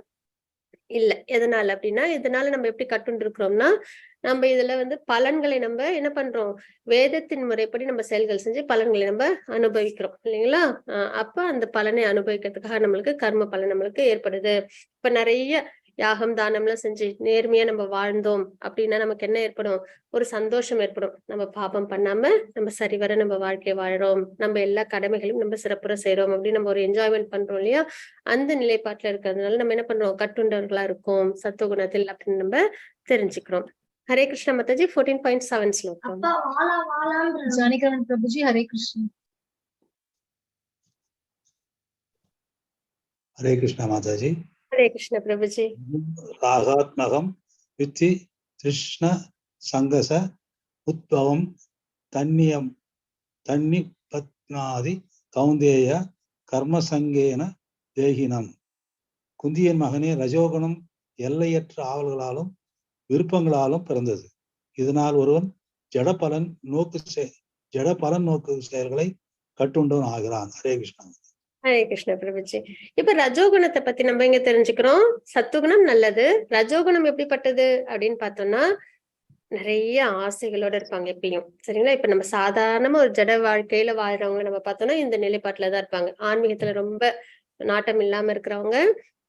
இல்ல. எதனால அப்படின்னா, இதனால நம்ம எப்படி கட்டுண்டு இருக்கிறோம்னா, நம்ம இதுல வந்து பலன்களை நம்ம என்ன பண்றோம்? வேதத்தின் முறைப்படி நம்ம செயல்கள் செஞ்சு பலன்களை நம்ம அனுபவிக்கிறோம் இல்லைங்களா? அப்ப அந்த பலனை அனுபவிக்கிறதுக்காக நம்மளுக்கு கர்ம பலன் நம்மளுக்கு ஏற்படுது. இப்ப நிறைய யாகம் தானம் எல்லாம் செஞ்சு நேர்மையா நம்ம வாழ்ந்தோம் அப்படின்னா நமக்கு என்ன ஏற்படும்? ஒரு சந்தோஷம் ஏற்படும். நம்ம பாபம் பண்ணாம நம்ம சரிவர நம்ம வாழ்க்கையை வாழறோம், நம்ம எல்லா கடமைகளையும் நம்ம சிறப்புற செய்யறோம் அப்படின்னு நம்ம ஒரு என்ஜாய்மெண்ட் பண்றோம் இல்லையா? அந்த நிலைப்பாட்டுல இருக்கிறதுனால நம்ம என்ன பண்றோம்? கட்டுண்டவர்களா இருக்கும் சத்துவகுணத்தில் அப்படின்னு நம்ம தெரிஞ்சுக்கிறோம். ஹரே கிருஷ்ண மாதாஜி. 14.7 ஸ்லோகம். ஜானகிராமன் பிரபுஜி. ஹரே கிருஷ்ணா. ஹரே கிருஷ்ண மாதாஜி. ஹரே கிருஷ்ண பிரபுஜி. ராகாத்மகம் வித்தி கிருஷ்ண சங்கச உத்பவம் தன்னி பத்னாதி கௌந்தேய கர்மசங்கேன தேகினம். குந்தியின் மகனே, ரஜோகுணம் எல்லையற்ற ஆவல்களாலும் விருப்பங்களாலும் பிறந்தது. இதனால் ஒருவன் ஜடபலன் நோக்கு செயல்களை கட்டுண்டவன் ஆகிறான். ஹரே கிருஷ்ணா. ஹரே கிருஷ்ண பிரபுஜி. இப்ப ரஜோகுணத்தை பத்தி நம்ம இங்க தெரிஞ்சுக்கிறோம். சத்துவகுணம் நல்லது. ரஜோகுணம் எப்படிப்பட்டது அப்படின்னு பார்த்தோம்னா, நிறைய ஆசைகளோட இருப்பாங்க எப்பயும். சரிங்களா? இப்ப நம்ம சாதாரணமா ஒரு ஜட வாழ்க்கையில வாழ்றவங்க நம்ம பார்த்தோம்னா இந்த நிலைப்பாட்டுலதான் இருப்பாங்க. ஆன்மீகத்துல ரொம்ப நாட்டம் இல்லாம இருக்கிறவங்க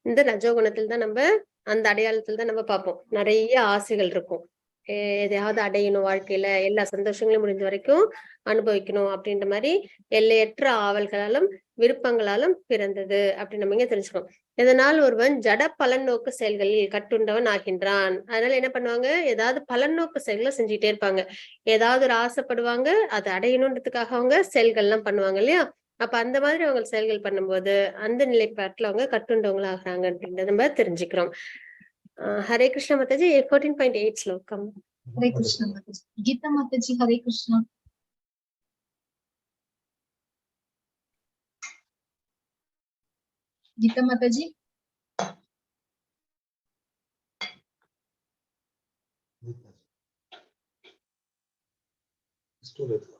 இந்த ரஜோகுணத்தில் தான் நம்ம அந்த அடையாளத்துல தான் நம்ம பார்ப்போம். நிறைய ஆசைகள் இருக்கும். எதையாவது அடையணும், வாழ்க்கையில எல்லா சந்தோஷங்களும் முடிஞ்ச வரைக்கும் அனுபவிக்கணும் அப்படின்ற மாதிரி எல்லையற்ற ஆவல்களாலும் விருப்பங்களாலும் பிறந்தது அப்படின்னு நம்ம இங்க தெரிஞ்சுக்கணும். இதனால் ஒருவன் ஜட பலன் நோக்கு செயல்களில் கட்டுண்டவன் ஆகின்றான். அதனால என்ன பண்ணுவாங்க, ஏதாவது பலன் நோக்கு செயல்களை செஞ்சுட்டே இருப்பாங்க. ஏதாவது ஒரு ஆசைப்படுவாங்க, அதை அடையணுன்றதுக்காக அவங்க செயல்கள் எல்லாம் பண்ணுவாங்க இல்லையா? அப்ப அந்த மாதிரி அவங்க செயல்கள் பண்ணும்போது அந்த நிலைப்பாட்டுல அவங்க கட்டுண்டவங்களா ஆகுறாங்க அப்படின்றத நம்ம தெரிஞ்சுக்கிறோம். ஹரே கிருஷ்ண மாதாஜி. 14.8 ஸ்லோகம். ஹரே கிருஷ்ண மாதாஜி. கீதா மாதாஜி ஹரே கிருஷ்ணா. கீதா மாதாஜி.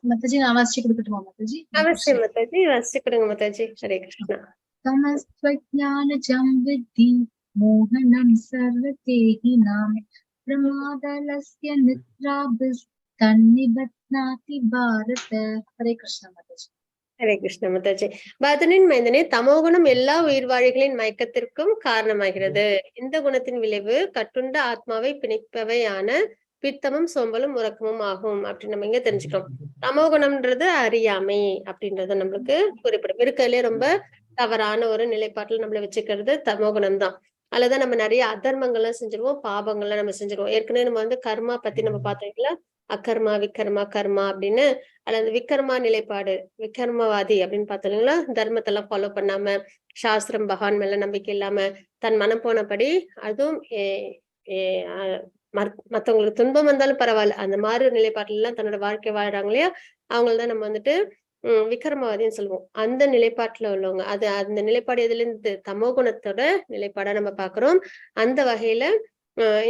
மாதாஜி நான் வாசிச்சு கொடுக்கட்டுமா மாதாஜி? அவசியம் மாதாஜி, வாசிச்சு கொடுங்க மாதாஜி. ஹரே கிருஷ்ணா. தமஸ்த்வஜ்ஞானஜம் வித்தி மோகனம் சர்வதேஹினாம் பிரமாதலஸ்ய நித்ராபிஸ் தன்னிபத்னாதி பாரத. ஹரே கிருஷ்ணா மாதாஜி. ஹரே கிருஷ்ண மாதாஜி. பரதனின் மைந்தனே, தமோகுணம் எல்லா உயிர்வாழிகளின் மயக்கத்திற்கும் காரணமாகிறது. இந்த குணத்தின் விளைவு கட்டுண்ட ஆத்மாவை பிணைப்பவையான பித்தமும் சோம்பலும் உறக்கமும் ஆகும் அப்படின்னு நம்ம இங்க தெரிஞ்சுக்கிறோம். தமோகுணம்ன்றது அறியாமை அப்படின்றத நம்மளுக்கு குறிப்பிடும். இருக்கிறதுலே ரொம்ப தவறான ஒரு நிலைப்பாட்டில் நம்மள வச்சுக்கிறது தமோகுணம் தான். அதுலதான் நம்ம நிறைய அதர்மங்கள்லாம் செஞ்சிருவோம், பாவங்கள்லாம் நம்ம செஞ்சிருவோம். ஏற்கனவே நம்ம வந்து கர்மா பத்தி நம்ம பார்த்தோம்ல, அக்கர்மா விக்கர்மா கர்மா அப்படின்னு. அதுல அந்த விக்ரமா நிலைப்பாடு, விக்ரமவாதி அப்படின்னு பார்த்தோம்ங்களா, தர்மத்தை எல்லாம் ஃபாலோ பண்ணாம, சாஸ்திரம் பகவான் மேல நம்பிக்கை இல்லாம, தன் மனம் போனபடி அதுவும் மத்தவங்களுக்கு துன்பம் வந்தாலும் பரவாயில்ல அந்த மாதிரி ஒரு நிலைப்பாட்டுல எல்லாம் தன்னோட வாழ்க்கை வாழ்றாங்க இல்லையா, அவங்களதான் நம்ம வந்துட்டு விக்ரமவாதின்னு சொல்லுவோம். அந்த நிலைப்பாட்டுல உள்ளவங்க. அது அந்த நிலைப்பாடு எதுல இருந்து, தமோ குணத்தோட நிலைப்பாடா நம்ம பாக்குறோம். அந்த வகையில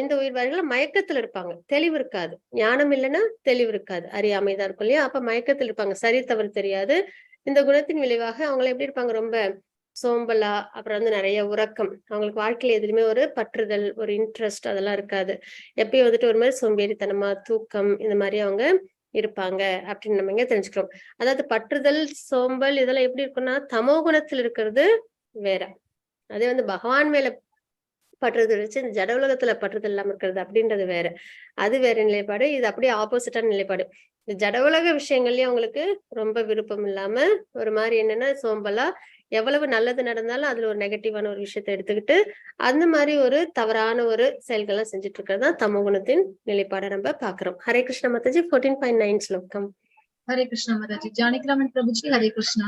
இந்த உயிர்வாழிகள் மயக்கத்துல இருப்பாங்க, தெளிவு இருக்காது. ஞானம் இல்லைன்னா தெளிவு இருக்காது, அறியாமைதான் இருக்கும் இல்லையா? அப்ப மயக்கத்துல இருப்பாங்க, சரி தவறு தெரியாது. இந்த குணத்தின் விளைவாக அவங்க எப்படி இருப்பாங்க, ரொம்ப சோம்பலா, அப்புறம் வந்து நிறைய உறக்கம். அவங்களுக்கு வாழ்க்கையில எதுலையுமே ஒரு பற்றுதல், ஒரு இன்ட்ரெஸ்ட் அதெல்லாம் இருக்காது. எப்பயும் வந்துட்டு ஒரு மாதிரி சோம்பேறித்தனமா, தூக்கம், இந்த மாதிரி அவங்க இருப்பாங்க அப்படின்னு நம்ம இங்க தெரிஞ்சுக்கிறோம். அதாவது பற்றுதல், சோம்பல் இதெல்லாம் எப்படி இருக்குன்னா, தமோ குணத்தில் இருக்கிறது வேற. அதே வந்து பகவான் மேல பற்றுதல் வச்சு இந்த ஜட உலகத்துல பற்றுதல் இல்லாம இருக்கிறது அப்படின்றது வேற. அது வேற நிலைப்பாடு. இது அப்படியே ஆப்போசிட்டான நிலைப்பாடு. இந்த ஜட உலக விஷயங்கள்லயும் அவங்களுக்கு ரொம்ப விருப்பம் இல்லாம ஒரு மாதிரி என்னன்னா சோம்பலா, எவ்வளவு நல்லது நடந்தாலும் அதுல ஒரு நெகட்டிவான ஒரு விஷயத்த எடுத்துக்கிட்டு அந்த மாதிரி ஒரு தவறான ஒரு செயல்கள்லாம் செஞ்சுட்டு இருக்கிறது தான் தமோ குணத்தின் நிலைப்பாடை நம்ம பாக்குறோம். ஹரே கிருஷ்ண மாதாஜி. 14.9 ஸ்லோகம். ஹரே கிருஷ்ணா மாதாஜி. ஜானகிராமன் பிரபுஜி ஹரே கிருஷ்ணா.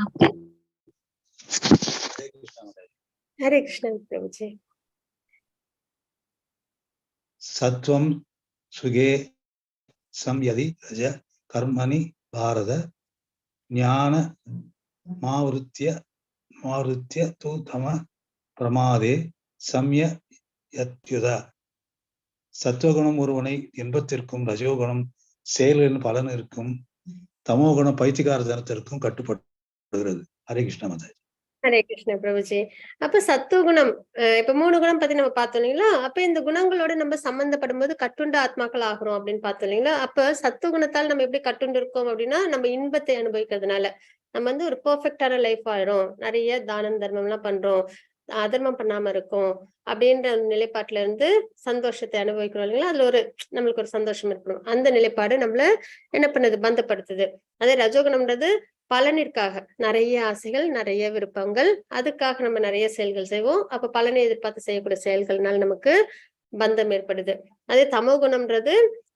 ஹரே கிருஷ்ணா பிரபுஜி. சத்வம் சுகே சம்யதி ரஜ கர்மணி பாரத ஞான மாவருத்திய தூ தம பிரமாதே சம்ய யத்யுத. சத்வகுணம் ஒருவனை இன்பத்திற்கும், ரஜோகுணம் செயல்களின் பலன் இருக்கும், தமோகுணம் பைத்தியகாரத்தனத்திற்கும் கட்டுப்படுகிறது. ஹரே கிருஷ்ண மாதாஜி. ஹரே கிருஷ்ண பிரபுஜி. அப்ப சத்துவகுணம், இப்ப 3 குணம் பத்தி நம்ம பார்த்தோம் இல்லைங்களா? அப்ப இந்த குணங்களோட நம்ம சம்பந்தப்படும் போது கட்டுண்ட ஆத்மாக்கள் ஆகிறோம் அப்படின்னு பார்த்தோம் இல்லைங்களா? அப்ப சத்துவகுணத்தால் நம்ம எப்படி கட்டுண்டு இருக்கோம் அப்படின்னா, நம்ம இன்பத்தை அனுபவிக்கிறதுனால நம்ம வந்து ஒரு பெர்ஃபெக்டான லைஃப் ஆயிரும். நிறைய தானம் தர்மம் எல்லாம் பண்றோம், அதர்மம் பண்ணாம இருக்கும் அப்படின்ற நிலைப்பாட்டுல இருந்து சந்தோஷத்தை அனுபவிக்கிறோம் இல்லைங்களா? அதுல ஒரு நம்மளுக்கு ஒரு சந்தோஷம் இருக்கணும். அந்த நிலைப்பாடு நம்மள என்ன பண்ணுது, பந்தப்படுத்துது. அதே ரஜோகுணம்ன்றது பலனிற்காக நிறைய ஆசைகள், நிறைய விருப்பங்கள், அதுக்காக நம்ம நிறைய செயல்கள் செய்வோம். அப்ப பலனை எதிர்பார்த்து செய்யக்கூடிய செயல்கள்னால நமக்கு பந்தம் ஏற்படுது. அதே தமோ குணம்ன்றது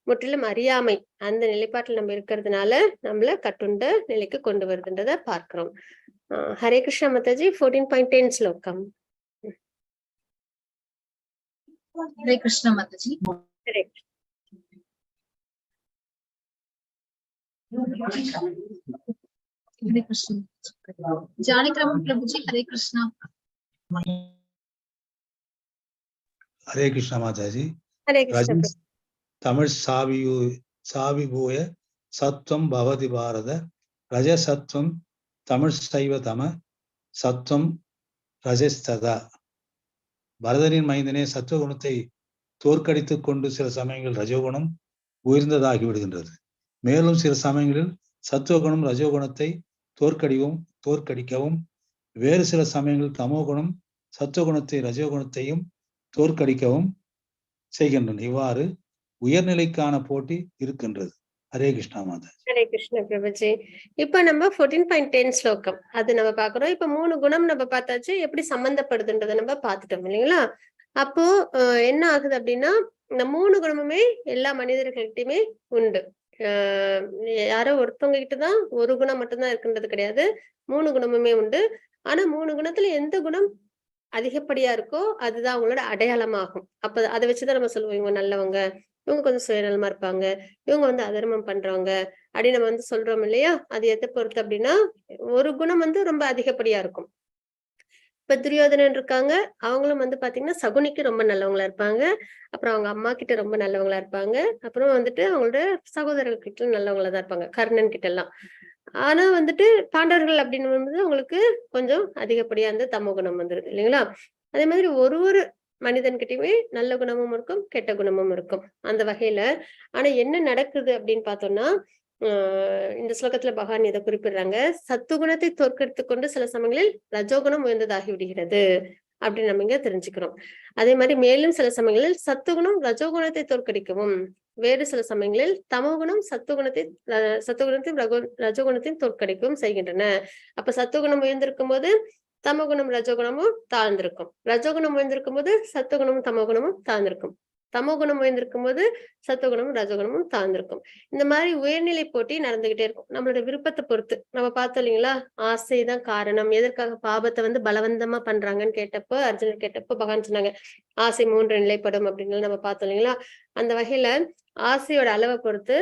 முற்றிலும் அறியாமை, அந்த நிலைப்பாட்டில் நம்ம இருக்கிறதுனால நம்மள கட்டுண்ட நிலைக்கு கொண்டு வருதுன்றத பார்க்கிறோம். ஹரே கிருஷ்ணா மாதாஜி. 14.10 ஸ்லோகம். ஹரே கிருஷ்ணா மாதாஜி. ஹரே ஹரே கிருஷ்ணா. ஜானகிராமன் பிரபுஜி ஹரே கிருஷ்ணா. ஹரே கிருஷ்ண மாதாஜி. ஹரே கிருஷ்ணா. தமிழ் சாவிபூய சத்வம் பவதி பாரத ரஜசத்வம் தமிழ் சைவ தம சத்வம் ரஜஸ்ததா. பரதனின் மைந்தனே, சத்துவகுணத்தை தோற்கடித்துக் கொண்டு சில சமயங்களில் ரஜோகுணம் உயர்ந்ததாகி விடுகின்றது. மேலும் சில சமயங்களில் சத்துவகுணம் ரஜோகுணத்தை தோற்கடிக்கவும், வேறு சில சமயங்களில் தமோகுணம் சத்துவகுணத்தை ரஜோகுணத்தையும் தோற்கடிக்கவும் செய்கின்றன. இவ்வாறு உயர்நிலைக்கான போட்டி இருக்கின்றது. ஹரே கிருஷ்ணா மாதா. ஹரே கிருஷ்ண பிரபுஜி. இப்ப நம்ம 14.10 ஸ்லோகம் அது நம்ம பாக்குறோம். இப்ப 3 குணம் நம்ம பார்த்தாச்சு, எப்படி சம்பந்தப்படுதுன்றதை நம்ம பார்த்துட்டோம் இல்லைங்களா? அப்போ என்ன ஆகுது அப்படின்னா, இந்த 3 குணமுமே எல்லா மனிதர்கள்கிட்டயுமே உண்டு. யாரோ ஒருத்தவங்க கிட்டதான் ஒரு குணம் மட்டும்தான் இருக்குன்றது கிடையாது, 3 குணமுமே உண்டு. ஆனா 3 குணத்துல எந்த குணம் அதிகப்படியா இருக்கோ அதுதான் அவங்களோட அடையாளமாகும். அப்ப அதை வச்சுதான் நம்ம சொல்லுவோம், இவங்க நல்லவங்க, இவங்க கொஞ்சம் சுயநலமா இருப்பாங்க, இவங்க வந்து அதர்மம் பண்றவங்க அப்படின்னு நம்ம வந்து சொல்றோம் இல்லையா? அது எதை பொறுத்து அப்படின்னா, ஒரு குணம் வந்து ரொம்ப அதிகப்படியா இருக்கும். இப்ப துரியோதனன் இருக்காங்க, அவங்களும் வந்து பாத்தீங்கன்னா சகுனிக்கு ரொம்ப நல்லவங்களா இருப்பாங்க, அப்புறம் அவங்க அம்மா கிட்ட ரொம்ப நல்லவங்களா இருப்பாங்க, அப்புறம் வந்துட்டு அவங்களோட சகோதரர்கள் கிட்ட நல்லவங்களா தான் இருப்பாங்க, கர்ணன் கிட்ட எல்லாம். ஆனா வந்துட்டு பாண்டவர்கள் அப்படின்னு வந்து அவங்களுக்கு கொஞ்சம் அதிகப்படியா அந்த தமோ குணம் வந்துருது இல்லைங்களா? அதே மாதிரி ஒரு மனிதன்கிட்டயுமே நல்ல குணமும் இருக்கும், கெட்ட குணமும் இருக்கும் அந்த வகையில. ஆனா என்ன நடக்குது அப்படின்னு பார்த்தோம்னா, இந்த ஸ்லோகத்துல பகவான் இதை குறிப்பிடுறாங்க, சத்துகுணத்தை தோற்கடித்துக் கொண்டு சில சமயங்களில் ரஜோகுணம் உயர்ந்ததாகி விடுகிறது அப்படின்னு நம்ம இங்க தெரிஞ்சுக்கிறோம். அதே மாதிரி மேலும் சில சமயங்களில் சத்துகுணம் ரஜோகுணத்தை தோற்கடிக்கவும், வேறு சில சமயங்களில் தமோகுணம் சத்துகுணத்தையும் ரஜோகுணத்தையும் தோற்கடிக்கவும் செய்கின்றன. அப்ப சத்துகுணம் உயர்ந்திருக்கும் போது தமோகுணம் ரஜோகுணமும் தாழ்ந்திருக்கும், ரஜோகுணம் உயர்ந்திருக்கும் போது சத்துகுணமும் தமோகுணமும் தாழ்ந்திருக்கும், தமோகுணம் உயர்ந்திருக்கும் போது சத்துவகுணமும் ரஜகுணமும் தாழ்ந்திருக்கும். இந்த மாதிரி உயர்நிலை போட்டி நடந்துகிட்டே இருக்கும், நம்மளோட விருப்பத்தை பொறுத்து. நம்ம பார்த்தோம் இல்லைங்களா, ஆசைதான் காரணம், எதற்காக பாபத்தை வந்து பலவந்தமா பண்றாங்கன்னு கேட்டப்போ, அர்ஜுனர் கேட்டப்போ பகவான் சொன்னாங்க, ஆசை 3 நிலைப்படும் அப்படின்னு நம்ம பார்த்தோம் இல்லைங்களா? அந்த வகையில ஆசையோட அளவை பொறுத்து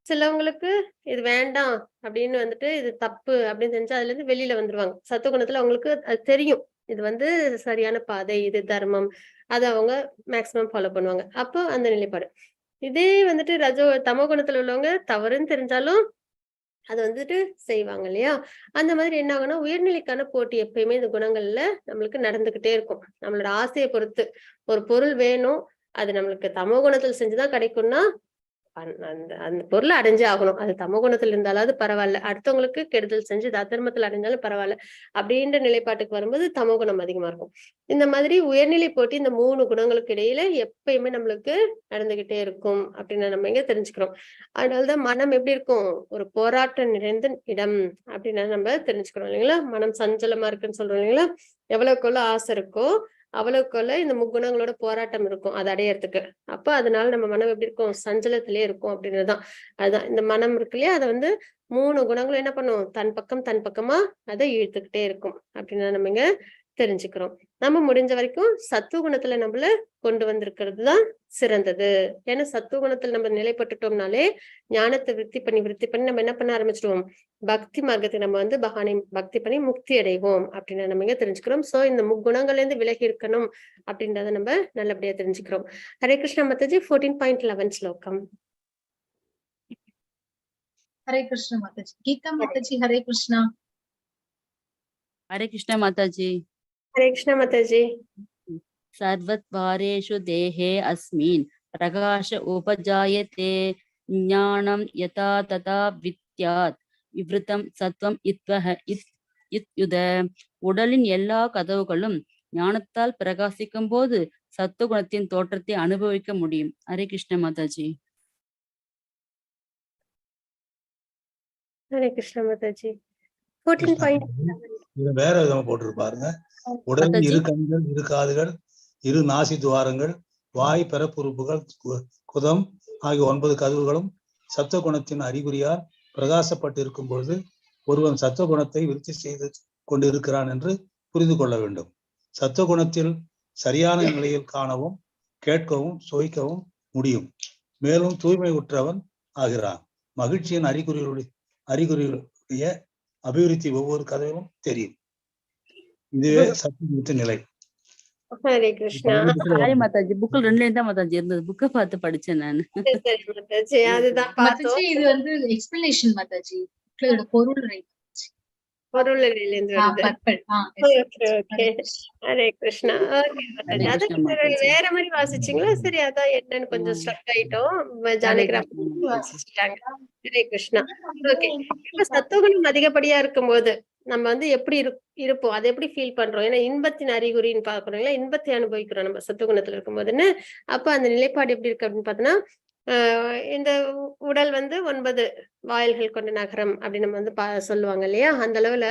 சிலவங்களுக்கு இது வேண்டாம் அப்படின்னு வந்துட்டு, இது தப்பு அப்படின்னு தெரிஞ்சு அதுல இருந்து வெளியில வந்துருவாங்க. சத்துவகுணத்துல அவங்களுக்கு அது தெரியும், இது வந்து சரியான பாதை, இது தர்மம், அதை அவங்க மேக்சிமம் ஃபாலோ பண்ணுவாங்க. அப்போ அந்த நிலைப்பாடு. இதே வந்துட்டு தமோ குணத்துல உள்ளவங்க தவறுன்னு தெரிஞ்சாலும் அது வந்துட்டு செய்வாங்க இல்லையா? அந்த மாதிரி என்ன ஆகும்னா, உயர்நிலைக்கான போட்டி எப்பயுமே இந்த குணங்கள்ல நம்மளுக்கு நடந்துகிட்டே இருக்கும். நம்மளோட ஆசையை பொறுத்து ஒரு பொருள் வேணும், அது நம்மளுக்கு தமோ குணத்துல செஞ்சுதான் கிடைக்கும்னா அந்த அந்த பொருளை அடைஞ்சே ஆகணும். அது தமோ குணத்துல இருந்தாலாவது பரவாயில்ல, அடுத்தவங்களுக்கு கெடுதல் செஞ்சு அதர்மத்துல அடைஞ்சாலும் பரவாயில்ல அப்படின்ற நிலைப்பாட்டுக்கு வரும்போது தமோ குணம் அதிகமா இருக்கும். இந்த மாதிரி உயர்நிலை போட்டி இந்த 3 குணங்களுக்கு இடையில எப்பயுமே நம்மளுக்கு நடந்துகிட்டே இருக்கும் அப்படின்னு நம்ம இங்க தெரிஞ்சுக்கிறோம். அதனாலதான் மனம் எப்படி இருக்கும், ஒரு போராட்டம் நிறைந்த இடம் அப்படின்னு நம்ம தெரிஞ்சுக்கிறோம் இல்லைங்களா? மனம் சஞ்சலமா இருக்குன்னு சொல்றோம் இல்லைங்களா? எவ்வளவுக்குள்ள ஆசை இருக்கோ அவ்வளவுக்குள்ள இந்த முக்குணங்களோட போராட்டம் இருக்கும் அதை அடையறதுக்கு. அப்ப அதனால நம்ம மனம் எப்படி இருக்கும், சஞ்சலத்திலே இருக்கும் அப்படின்றதுதான். அதுதான் இந்த மனம் இருக்கு இல்லையா, அதை வந்து 3 குணங்களும் என்ன பண்ணும், தன் பக்கமா அதை இழுத்துக்கிட்டே இருக்கும் அப்படின்னு நம்ம இங்க தெரிஞ்சுக்கிறோம். நம்ம முடிஞ்ச வரைக்கும் சத்துவ குணத்துல நம்மள கொண்டு வந்திருக்கிறது தான் சிறந்தது. ஏன்னா சத்துவ குணத்துல நம்ம நிலைப்பட்டுட்டோம்னாலே ஞானத்தை விருத்தி பண்ணி நம்ம என்ன பண்ண ஆரம்பிச்சிடுவோம், பக்தி மார்க்கத்தை நம்ம வந்து பகவானை பக்தி பண்ணி முக்தி அடைவோம் அப்படின்னு நம்ம இங்க தெரிஞ்சுக்கிறோம். சோ இந்த முக்குணங்கள்ல இருந்து விலகி இருக்கணும் அப்படின்றத நம்ம நல்லபடியா தெரிஞ்சுக்கிறோம். ஹரே கிருஷ்ணா மாதாஜி. 14.11 ஸ்லோகம். ஹரே கிருஷ்ண மாதாஜி. கீதா மாதாஜி ஹரே கிருஷ்ணா. ஹரே கிருஷ்ண மாதாஜி. ஹரே கிருஷ்ணா மாதாஜி. சர்வத்வாரேஷு தேஹே அஸ்மின் பிரகாஷ உபஜாயதே ஞானம் யதா ததா வித்யாத் விவ்ருதம் சத்வம் இத்யுத. உடலின் எல்லா கதவுகளும் ஞானத்தால் பிரகாசிக்கும் போது சத்துவகுணத்தின் தோற்றத்தை அனுபவிக்க முடியும். ஹரே கிருஷ்ண மாதாஜி. ஹரே கிருஷ்ணா மாதாஜி. 14.11 இது வேற விதமா போட்டிருப்பாருங்க. உடலில் இரு கண்கள், இரு காதுகள், இரு நாசி துவாரங்கள், வாய், பிறப்புறுப்புகள், குதம் ஆகிய 9 கதவுகளும் சத்துவ குணத்தின் அறிகுறியால் பிரகாசப்பட்டிருக்கும் பொழுது ஒருவன் சத்துவ குணத்தை விருத்தி செய்து கொண்டிருக்கிறான் என்று புரிந்து கொள்ள வேண்டும். சத்துவ குணத்தில் சரியான நிலையில் காணவும் கேட்கவும் சுவைக்கவும் முடியும். மேலும் தூய்மை உற்றவன் ஆகிறான். மகிழ்ச்சியின் அறிகுறிகளுடைய அபிவிருத்தி ஒவ்வொரு கதையிலும் தெரியும். இதுவே சத்துவத்தின் நிலை. ஹரே கிருஷ்ணா. ஹாய் மாதாஜி. புக்கில் 2 தான் மாதாஜி இருந்தது, புக்கை பார்த்து படிச்சேன் நான். சரி மாதாஜி, அதுதான் பார்த்தோம். மாதாஜி இது வந்து எக்ஸ்பிளனேஷன் மாதாஜி. பொருள் பொருள் இருந்து வருது. ஹரே கிருஷ்ணா. வேற மாதிரி வாசிச்சீங்களா? சரி, அதான் என்னன்னு கொஞ்சம் ஸ்ட்ரக் ஆயிட்டோம். வாசிச்சுட்டாங்க. ஹரே கிருஷ்ணா. ஓகே. இப்ப சத்துவகுணம் அதிகப்படியா இருக்கும்போது நம்ம வந்து எப்படி இருப்போம், அதை எப்படி ஃபீல் பண்றோம்? ஏன்னா இன்பத்தின் அறிகுறின்னு பாக்குறோம்ல, இன்பத்தை அனுபவிக்கிறோம் நம்ம சத்துவகுணத்துல இருக்கும்போதுன்னு. அப்ப அந்த நிலைப்பாடு எப்படி இருக்கு அப்படின்னு பார்த்தோம்னா, இந்த உடல் வந்து 9 வாயில்கள் கொண்ட நகரம் அப்படின்னு நம்ம வந்து சொல்லுவாங்க இல்லையா? அந்த அளவுல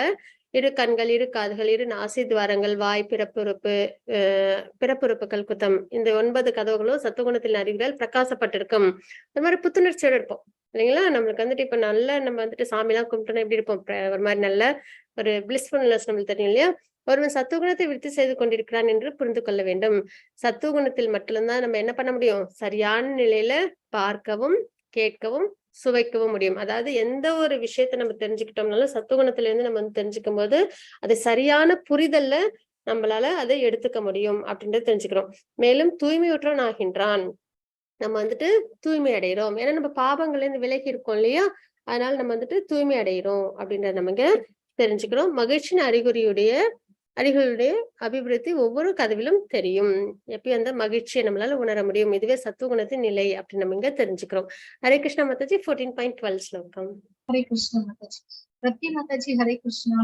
இரு கண்கள், இரு காதுகள், இரு நாசி துவாரங்கள், வாய், பிறப்புறுப்பு, பிறப்புறுப்புகள் குத்தம், இந்த 9 கதவுகளும் சத்துவகுணத்தில் அறிவுகள் பிரகாசப்பட்டிருக்கும். அந்த மாதிரி புத்துணர்ச்சியோட இருப்போம் இல்லைங்களா? நம்மளுக்கு வந்துட்டு இப்ப நல்ல நம்ம வந்துட்டு சாமிலாம் கும்பிட்டோம்னா எப்படி இருப்போம்? ஒரு மாதிரி நல்ல ஒரு பிளிஸ்ஃபுல்னஸ் நம்மளுக்கு தெரியும் இல்லையா? ஒருவன் சத்துவகுணத்தை விருத்தி செய்து கொண்டிருக்கிறான் என்று புரிந்து கொள்ள வேண்டும். சத்துவகுணத்தில் மட்டும்தான் நம்ம என்ன பண்ண முடியும்? சரியான நிலையில பார்க்கவும், கேட்கவும், சுவைக்கவும் முடியும். அதாவது எந்த ஒரு விஷயத்த நம்ம தெரிஞ்சுக்கிட்டோம்னாலும் சத்துவகுணத்துல இருந்து நம்ம வந்து தெரிஞ்சுக்கும் போது அது சரியான புரிதல்ல நம்மளால அதை எடுத்துக்க முடியும் அப்படின்றத தெரிஞ்சுக்கிறோம். மேலும் தூய்மையுற்றவன் ஆகின்றான். நம்ம வந்துட்டு தூய்மை அடைகிறோம். ஏன்னா நம்ம பாவங்கள்ல இருந்து விலகி இருக்கோம் இல்லையா? அதனால நம்ம வந்துட்டு தூய்மை அடைகிறோம் அப்படின்றத நமக்கு தெரிஞ்சுக்கிறோம். மகிழ்ச்சியின் அறிகுறியுடைய அபிவிருத்தி ஒவ்வொரு கதவிலும் தெரியும். எப்பயும் அந்த மகிழ்ச்சியை நம்மளால உணர முடியும். இதுவே சத்துவகுணத்தின் நிலை அப்படின்னு நம்ம இங்க தெரிஞ்சுக்கிறோம். ஹரே கிருஷ்ணா மாதாஜி. 14.12 ஸ்லோகம். ஹரே கிருஷ்ணா மாதாஜி. ரத்தி மாதாஜி. ஹரே கிருஷ்ணா.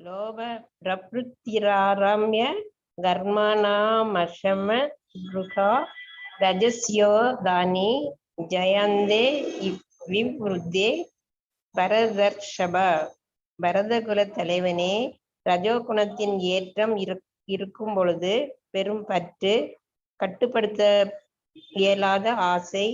லோப பிரபுத்திராரம்ய கர்மணாமஷம ருகா ரஜஸ்யோ தானி ஜயந்தே விவ்ருத்தே பரதர்ஷப. பரதகுல தலைவனே, ரஜோகுணத்தின் ஏற்றம் இருக்கும் பொழுது பெரும் பற்று, கட்டுப்படுத்த இயலாத ஆசை,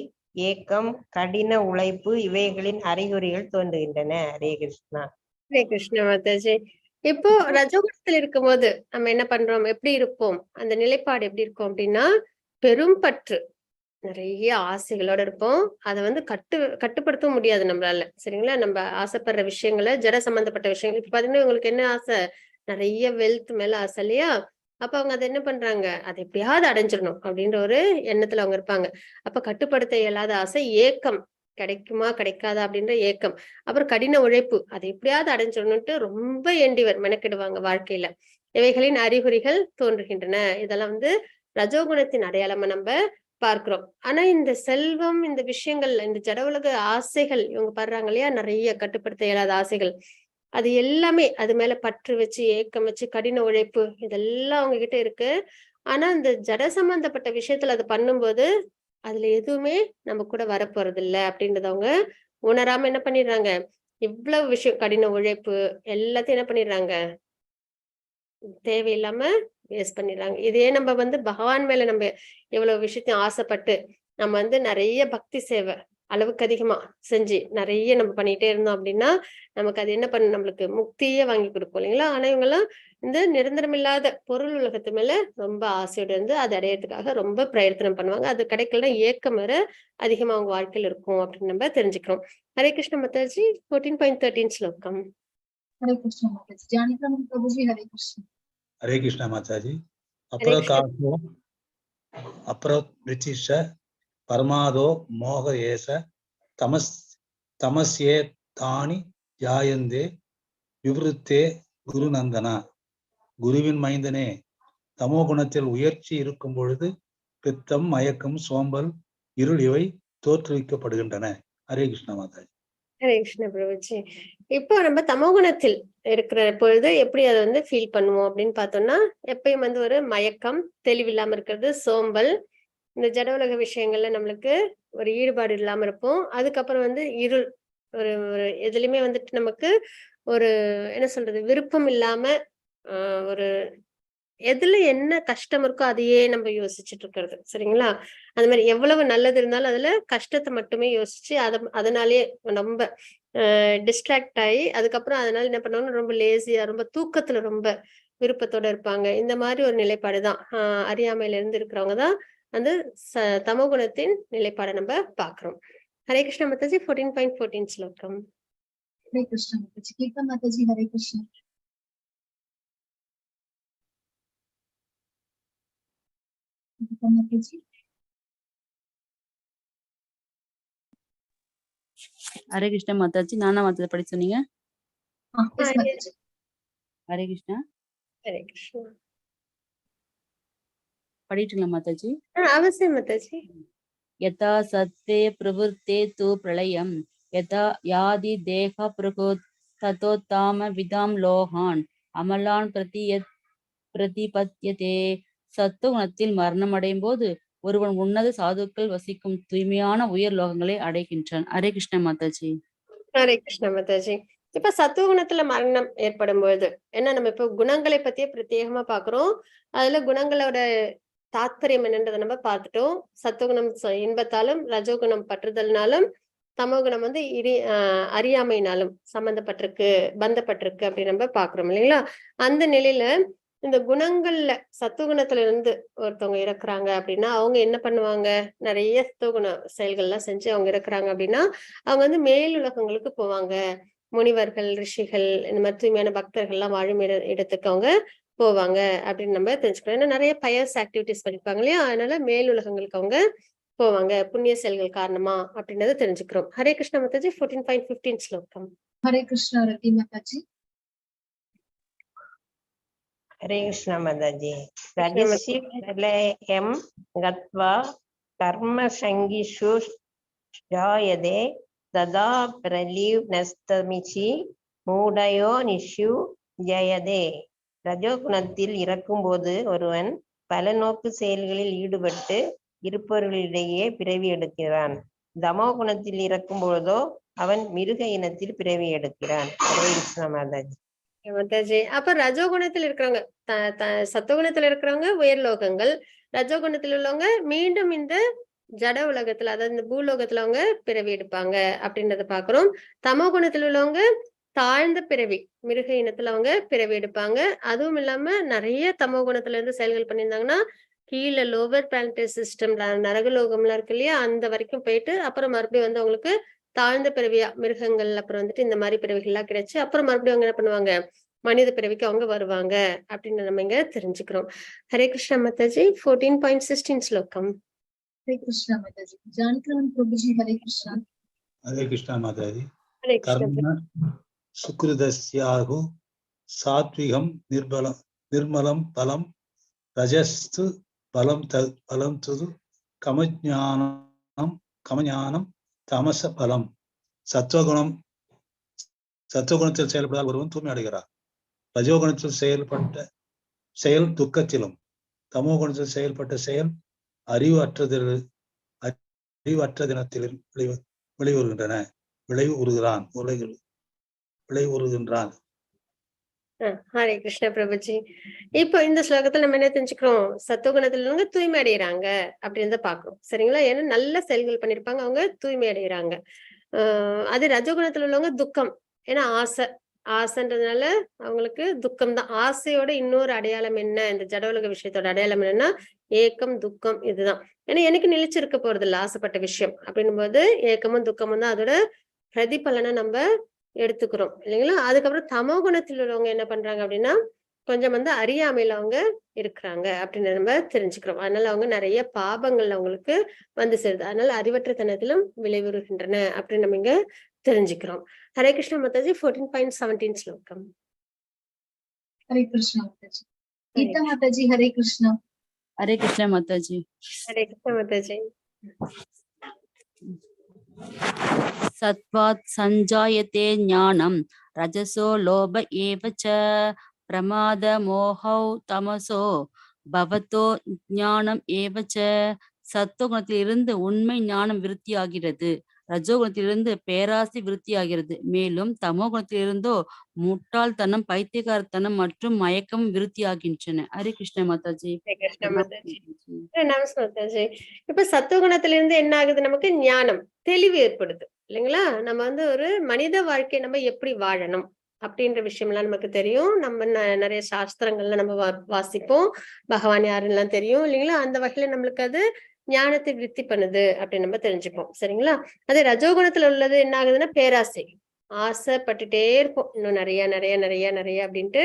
ஏக்கம், கடின உழைப்பு இவைகளின் அறிகுறிகள் தோன்றுகின்றன. ஹரே கிருஷ்ணா. ஹரே கிருஷ்ணா மாதாஜி. இப்போ ரஜோகுணத்தில் இருக்கும்போது நம்ம என்ன பண்றோம்? எப்படி இருப்போம்? அந்த நிலைப்பாடு எப்படி இருக்கும் அப்படின்னா, பெரும் பற்று, நிறைய ஆசைகளோட இருப்போம். அதை வந்து கட்டுப்படுத்த முடியாது நம்மளால. சரிங்களா? நம்ம ஆசைப்படுற விஷயங்களை, ஜட சம்பந்தப்பட்ட விஷயங்கள், இப்ப பாத்தீங்கன்னா உங்களுக்கு என்ன ஆசை? நிறைய வெல்த் மேல ஆசை இல்லையா? அப்ப அவங்க அதை என்ன பண்றாங்க? அதை எப்படியாவது அடைஞ்சிடணும் அப்படின்ற ஒரு எண்ணத்துல அவங்க இருப்பாங்க. அப்ப கட்டுப்படுத்த இயலாத ஆசை, ஏக்கம், கிடைக்குமா கிடைக்காதா அப்படின்ற ஏக்கம், அப்புறம் கடின உழைப்பு, அதை எப்படியாவது அடைஞ்சிடணும்ட்டு ரொம்ப மெனக்கிடுவாங்க வாழ்க்கையில. இவைகளின் அறிகுறிகள் தோன்றுகின்றன. இதெல்லாம் வந்து ரஜோகுணத்தின் அடையாளமா நம்ம பார்க்கிறோம். ஆனா இந்த செல்வம், இந்த விஷயங்கள், இந்த ஜட உலக ஆசைகள் இவங்க படுறாங்க இல்லையா? நிறைய கட்டுப்படுத்த இயலாத ஆசைகள், அது எல்லாமே அது மேல பற்று வச்சு, ஏக்கம் வச்சு, கடின உழைப்பு, இதெல்லாம் அவங்க கிட்ட இருக்கு. ஆனா இந்த ஜட சம்பந்தப்பட்ட விஷயத்துல அதை பண்ணும்போது அதுல எதுவுமே நம்ம கூட வரப்போறது இல்ல அப்படின்றத அவங்க உணராம என்ன பண்ணிடுறாங்க? இவ்வளவு விஷயம், கடின உழைப்பு எல்லாத்தையும் என்ன பண்ணிடுறாங்க? தேவையில்லாம வேஸ்ட் பண்ணிடுறாங்க. இதே நம்ம வந்து பகவான் மேல நம்ம எவ்வளவு விஷயத்தையும் ஆசைப்பட்டு நம்ம வந்து நிறைய பக்தி சேவை அளவுக்கு அதிகமா செஞ்சு நிறைய நம்ம பண்ணிட்டே இருந்தோம் அப்படின்னா நமக்கு அது என்ன பண்ண, நம்மளுக்கு முக்தியே வாங்கி கொடுக்கும் இல்லைங்களா? ஆனா இவங்கெல்லாம் இந்த நிரந்தரமில்லாத பொருள் உலகத்து மேல ரொம்ப ஆசையோடு இருந்து அதை அடையறதுக்காக ரொம்ப பிரயத்தனம் பண்ணுவாங்க. அது கிடைக்கலன்னா ஏக்கம் வேற அதிகமா அவங்க வாழ்க்கையில இருக்கும் அப்படின்னு நம்ம தெரிஞ்சுக்கிறோம். ஹரே கிருஷ்ண மாதாஜி. 14.13 ஸ்லோகம். ஹரே கிருஷ்ணா மாதாஜி. ஜானகிராமன் பிரபுஜி. ஹரே கிருஷ்ணா. ஹரே கிருஷ்ணா மாதாஜி. ஹரே கிருஷ்ணா. அப்ரவிச்சிஷ பரமாதோ மோக ஏச தமஸ்யே தானி ஜாயந்தே விவருத்தே குருநந்தனா. குருவின் மைந்தனே, தமோ குணத்தில் உயர்ச்சி இருக்கும் பொழுது பித்தம், மயக்கம், சோம்பல், இருள் இவை தோற்றுவிக்கப்படுகின்றன. ஹரே கிருஷ்ணா மாதாஜி. ஹரே கிருஷ்ண பிரபுஜி. இப்போ நம்ம தமோகுணத்தில் இருக்கிற பொழுது எப்படி அதை வந்து ஃபீல் பண்ணுவோம் அப்படின்னு பார்த்தோம்னா, எப்பயும் வந்து ஒரு மயக்கம், தெளிவில்லாம இருக்கிறது, சோம்பல், இந்த ஜட உலக விஷயங்கள்ல நம்மளுக்கு ஒரு ஈடுபாடு இல்லாம இருப்போம். அதுக்கப்புறம் வந்து இருள், ஒரு ஒரு எதுலையுமே வந்துட்டு நமக்கு ஒரு என்ன சொல்றது, விருப்பம் இல்லாம, ஒரு எதுல என்ன கஷ்டம் இருக்கோ அதையே நம்ம யோசிச்சுட்டு இருக்கிறது. சரிங்களா? அந்த மாதிரி எவ்வளவு நல்லது இருந்தாலும் அதுல கஷ்டத்தை மட்டுமே யோசிச்சு அதனாலேயே ரொம்ப டிஸ்ட்ராக்ட் ஆகி அதுக்கப்புறம் அதனால என்ன பண்ணுவாங்க, ரொம்ப லேசியா, ரொம்ப தூக்கத்துல ரொம்ப விருப்பத்தோட இருப்பாங்க. இந்த மாதிரி ஒரு நிலைப்பாடுதான் அறியாமையில இருந்து இருக்கிறவங்க தான் அந்த தமோகுணத்தின் நிலைப்பாடை நம்ம பாக்குறோம். ஹரே கிருஷ்ண மாதாஜி. 14.14 ஸ்லோகம். ஹரே கிருஷ்ணா மாதாஜி. கீதா மாதாஜி. ஹரே கிருஷ்ணா. மாதாஜி. ஹரே கிருஷ்ணா மாதாஜி. நானா மாதாஜி படி சொன்னீங்க? ஹரே கிருஷ்ணா. ஹரே கிருஷ்ணா. படிட்டுங்களா மாதாஜி? அவசியம் மாதாஜி. யதா சத்வே பிரவருத்தே து பிரளயம் யதா யாதி தேக பிரகோ ததோத்தாம விதாம் லோகான் அமலான் பிரதிபத்யதே சத்துவகுணத்தில் மரணம் அடையும் போது ஒருவன் உன்னத சாதுக்கள் வசிக்கும் தூய்மையான உயர் லோகங்களை அடைகின்றான். ஹரே கிருஷ்ண மாதாஜி. ஹரே கிருஷ்ண மாதாஜி. இப்ப சத்துவகுணத்துல மரணம் ஏற்படும் பொழுது ஏன்னா நம்ம இப்ப குணங்களை பத்தியே பிரத்யேகமா பாக்குறோம். அதுல குணங்களோட தாத்பரியம் என்னன்றதை நம்ம பார்த்துட்டோம். சத்துவகுணம் இன்பத்தாலும், ரஜோகுணம் பற்றுதல்னாலும், தமோகுணம் வந்து அறியாமையினாலும் சம்பந்தப்பட்டிருக்கு, பந்தப்பட்டிருக்கு அப்படின்னு நம்ம பாக்குறோம் இல்லைங்களா? அந்த நிலையில இந்த குணங்கள்ல சத்துவகுணத்துல இருந்து ஒருத்தவங்க இறக்குறாங்க அப்படின்னா அவங்க என்ன பண்ணுவாங்க? நிறைய சத்துவகுண செயல்கள்லாம் செஞ்சு அவங்க இறக்குறாங்க அப்படின்னா அவங்க வந்து மேலுலகங்களுக்கு போவாங்க. முனிவர்கள், ரிஷிகள், இந்த மாதிரி தூய்மையான பக்தர்கள் எல்லாம் வாழும் இடத்துக்கு அவங்க போவாங்க அப்படின்னு நம்ம தெரிஞ்சுக்கிறோம். ஏன்னா நிறைய பயஸ் ஆக்டிவிட்டிஸ் பண்ணிருப்பாங்க இல்லையா? அதனால மேலுலகங்களுக்கு அவங்க போவாங்க புண்ணிய செயல்கள் காரணமா அப்படின்றத தெரிஞ்சுக்கிறோம். ஹரே கிருஷ்ண மாதாஜி. 14.15 ஸ்லோகம். ஹரே கிருஷ்ணா ரத்தி மாதாஜி. ஹரே கிருஷ்ண மாதாஜி. ரஜசி பிரளயம் கத்வா கர்ம சங்கிஷு ஜாயதே ததா பிரலீவ் நஸ்தமிச்சி மூடயோ நிஷு ஜயதே. ரஜோகுணத்தில் இறக்கும் போது ஒருவன் பல நோக்கு செயல்களில் ஈடுபட்டு இருப்பவர்களிடையே பிறவி எடுக்கிறான். தமோ குணத்தில் இறக்கும் பொழுதோ அவன் மிருக இனத்தில் பிறவி எடுக்கிறான். ஹரே கிருஷ்ண மாதாஜி. மாதாஜி. அப்ப ரஜோகுணத்தில் இருக்கிறவங்க சத்துவகுணத்துல இருக்கிறவங்க உயர் லோகங்கள், ரஜோகுணத்தில் உள்ளவங்க மீண்டும் இந்த ஜட உலகத்துல அதாவது இந்த பூலோகத்துல அவங்க பிறவி எடுப்பாங்க அப்படின்றத பாக்குறோம். தமோ குணத்துல உள்ளவங்க தாழ்ந்த பிறவி மிருக இனத்துல அவங்க பிறவி எடுப்பாங்க. அதுவும் இல்லாம நிறைய தமோ குணத்துல இருந்து செயல்கள் பண்ணியிருந்தாங்கன்னா கீழே லோவர் பிளானட்டரி சிஸ்டம் நரகலோகம்லாம் இருக்கு இல்லையா? அந்த வரைக்கும் போயிட்டு அப்புறம் மறுபடியும் வந்து அவங்களுக்கு தாழ்ந்த பிறவியா மிருகங்கள் அப்புறம் வந்துட்டு இந்த மாதிரி பிறவிகள்லாம் கிடைச்சு அப்புறம் மறுபடியும் அவங்க என்ன பண்ணுவாங்க? மனித பிறவிக்கு அவங்க வருவாங்க அப்படின்னு நம்ம இங்க தெரிஞ்சுக்கிறோம். ஹரே கிருஷ்ண மாதாஜி. 14.16 ஸ்லோகம். ஹரே கிருஷ்ணா மாதாஜி. ஜானகிராமன் பிரபுஜி. ஹரே கிருஷ்ணா. ஹரே கிருஷ்ணா மாதாஜி. ஹரே கிருஷ்ண. கர்ம சுக்ருதஸ்யாகு சாத்விகம் நிர்மலம் பலம் ரஜஸ்து பலம் துது கமஞானம் தமச பலம். சத்துவகுணத்தில் செயல்படால் ஒருவன் தூய்மை அடைகிறார். ரஜோகுணத்தில் செயல்பட்ட செயல் துக்கத்திலும், தமோ குணத்தில் செயல்பட்ட செயல் அறிவற்றதினத்திலும் விளைவுறுகின்றான். ஹரே கிருஷ்ண பிரபுஜி. இப்போ இந்த ஸ்லோகத்துல நம்ம என்ன தெரிஞ்சுக்கிறோம்? சத்துவகுணத்துல இருந்து தூய்மை அடைகிறாங்க அப்படின்னு பாக்குறோம். சரிங்களா? ஏன்னா நல்ல செயல்கள் பண்ணிருப்பாங்க, அவங்க தூய்மை அடைகிறாங்க. அது ரஜோகுணத்துல உள்ளவங்க துக்கம். ஏன்னா ஆசைன்றதுனால அவங்களுக்கு துக்கம் தான். ஆசையோட இன்னொரு அடையாளம் என்ன? இந்த ஜடவுலக விஷயத்தோட அடையாளம் என்னன்னா ஏக்கம், துக்கம். இதுதான். ஏன்னா எனக்கு நிலைச்சிருக்க போறது இல்லை ஆசைப்பட்ட விஷயம் அப்படின்னும் போது ஏக்கமும் துக்கமும் தான் அதோட பிரதிபலனை நம்ம எடுத்துக்கிறோம் இல்லைங்களா? அதுக்கப்புறம் தமோ குணத்தில் உள்ளவங்க என்ன பண்றாங்க அப்படின்னா கொஞ்சம் வந்து அறியாமையில அவங்க இருக்கிறாங்க அப்படின்னு நம்ம தெரிஞ்சுக்கிறோம். அதனால அவங்க நிறைய பாபங்கள் அவங்களுக்கு வந்து சேருது. அதனால அறிவற்றத்தனத்திலும் விளைவுறுகின்றன அப்படின்னு நம்ம இங்க தெரிஞ்சுக்கிறோம். ஹரே கிருஷ்ண மாதாஜி. 14.17 ஸ்லோகம். ஹரே கிருஷ்ணா மாதாஜி. கீதா மாதாஜி. ஹரே கிருஷ்ணா. ஹரே கிருஷ்ண மாதாஜி. ஹரே கிருஷ்ண மாதாஜி. சத்வாத் சஞ்சாயதே ஞானம் ரஜசோ லோப ஏவ ச பிரமாத மோஹௌ தமசோ பவதோ ஞானம் ஏவ ச. சத்துவகுணத்திலிருந்து உண்மை ஞானம் விருத்தியாகிறது. ரஜோகுணத்திலிருந்து பேராசை விருத்தியாகிறது. மேலும் தமோ குணத்திலிருந்தோ முட்டாள்தனம், பைத்தியகாரத்தனம் மற்றும் மயக்கம் விருத்தியாகின்றன. ஹரே கிருஷ்ண மாதாஜி. நமஸ்காரம். இப்ப சத்துவகுணத்துல இருந்து என்ன ஆகுது? நமக்கு ஞானம், தெளிவு ஏற்படுது இல்லைங்களா? நம்ம வந்து ஒரு மனித வாழ்க்கை நம்ம எப்படி வாழணும் அப்படின்ற விஷயம் எல்லாம் நமக்கு தெரியும். நம்ம நிறைய சாஸ்திரங்கள்ல நம்ம வாசிப்போம். பகவான் யாருன்னு தெரியும் இல்லைங்களா? அந்த வகையில நம்மளுக்கு அது ஞானத்தை விருத்தி பண்ணுது அப்படின்னு நம்ம தெரிஞ்சுப்போம். சரிங்களா? அதே ரஜோகுணத்துல உள்ளது என்ன ஆகுதுன்னா பேராசை. ஆசைப்பட்டுட்டே இருப்போம், இன்னும் நிறைய நிறைய நிறைய நிறைய அப்படின்ட்டு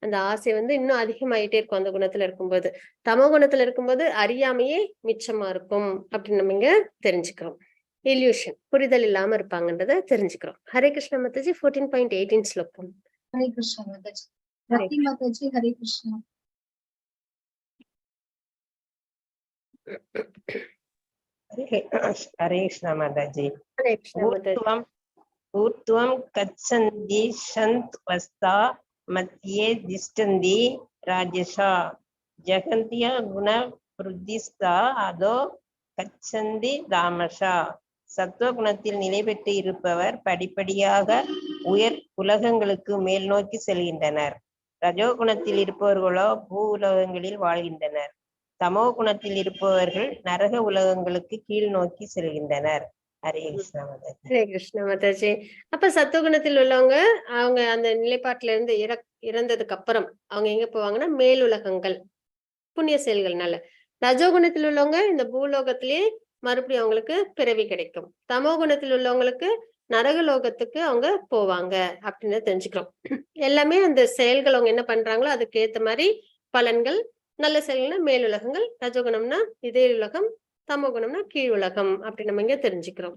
அந்த ஆசை வந்து இன்னும் அதிகமாயிட்டே இருக்கும் அந்த குணத்துல இருக்கும்போது. தமோ குணத்துல இருக்கும்போது அறியாமையே மிச்சமா இருக்கும் அப்படின்னு நம்ம இங்க தெரிஞ்சுக்கிறோம். இல்யூஷன், புரிதல் இல்லாம இருப்பாங்கன்றத தெரிஞ்சுக்கிறோம். ஹரே கிருஷ்ண மாதாஜி. 14.18 ஸ்லோகம். ஹரே கிருஷ்ணா மாதாஜி. ரத்தி மாதாஜி. ஹரே கிருஷ்ணா. ஹரே கிருஷ்ண மாதாஜி. ஹரே கிருஷ்ண மாதாஜி. ஊர்த்வம் கச்சந்தி சந்த் வஸ்தா மத்தியே திஷ்டந்தி ராஜசா ஜகந்திய குண புருத்திஸ்தா அதோ கச்சந்தி தாமஷா. சத்துவ குணத்தில் நிலை பெற்று இருப்பவர் படிப்படியாக உயர் உலகங்களுக்கு மேல் நோக்கி செல்கின்றனர். ரஜோ குணத்தில் இருப்பவர்களோ பூ உலகங்களில் வாழ்கின்றனர். தமோ குணத்தில் இருப்பவர்கள் நரக உலகங்களுக்கு கீழ் நோக்கி செல்கின்றனர். ஹரே கிருஷ்ணா மாதாஜி. ஹரே கிருஷ்ணா மாதாஜி. அப்ப சத்துவகுணத்தில் உள்ளவங்க அவங்க அந்த நிலைப்பாட்டுல இருந்து இறந்ததுக்கு அப்புறம் அவங்க எங்க போவாங்கன்னா மேலுலகங்கள் புண்ணிய செயல்கள்னால. ரஜோகுணத்தில் உள்ளவங்க இந்த பூலோகத்திலேயே மறுபடியும் அவங்களுக்கு பிறவி கிடைக்கும். தமோ குணத்தில் உள்ளவங்களுக்கு நரகலோகத்துக்கு அவங்க போவாங்க அப்படின்னு தெரிஞ்சுக்கிறோம். எல்லாமே அந்த செயல்கள் அவங்க என்ன பண்றாங்களோ அதுக்கு ஏத்த மாதிரி பலன்கள். நல்ல செயல்கள்னா மேலுலகங்கள், ரஜோகுணம்னா இதே உலகம், தமோ குணம்னா கீழ் உலகம் அப்படி நம்ம இங்க தெரிஞ்சுக்கிறோம்.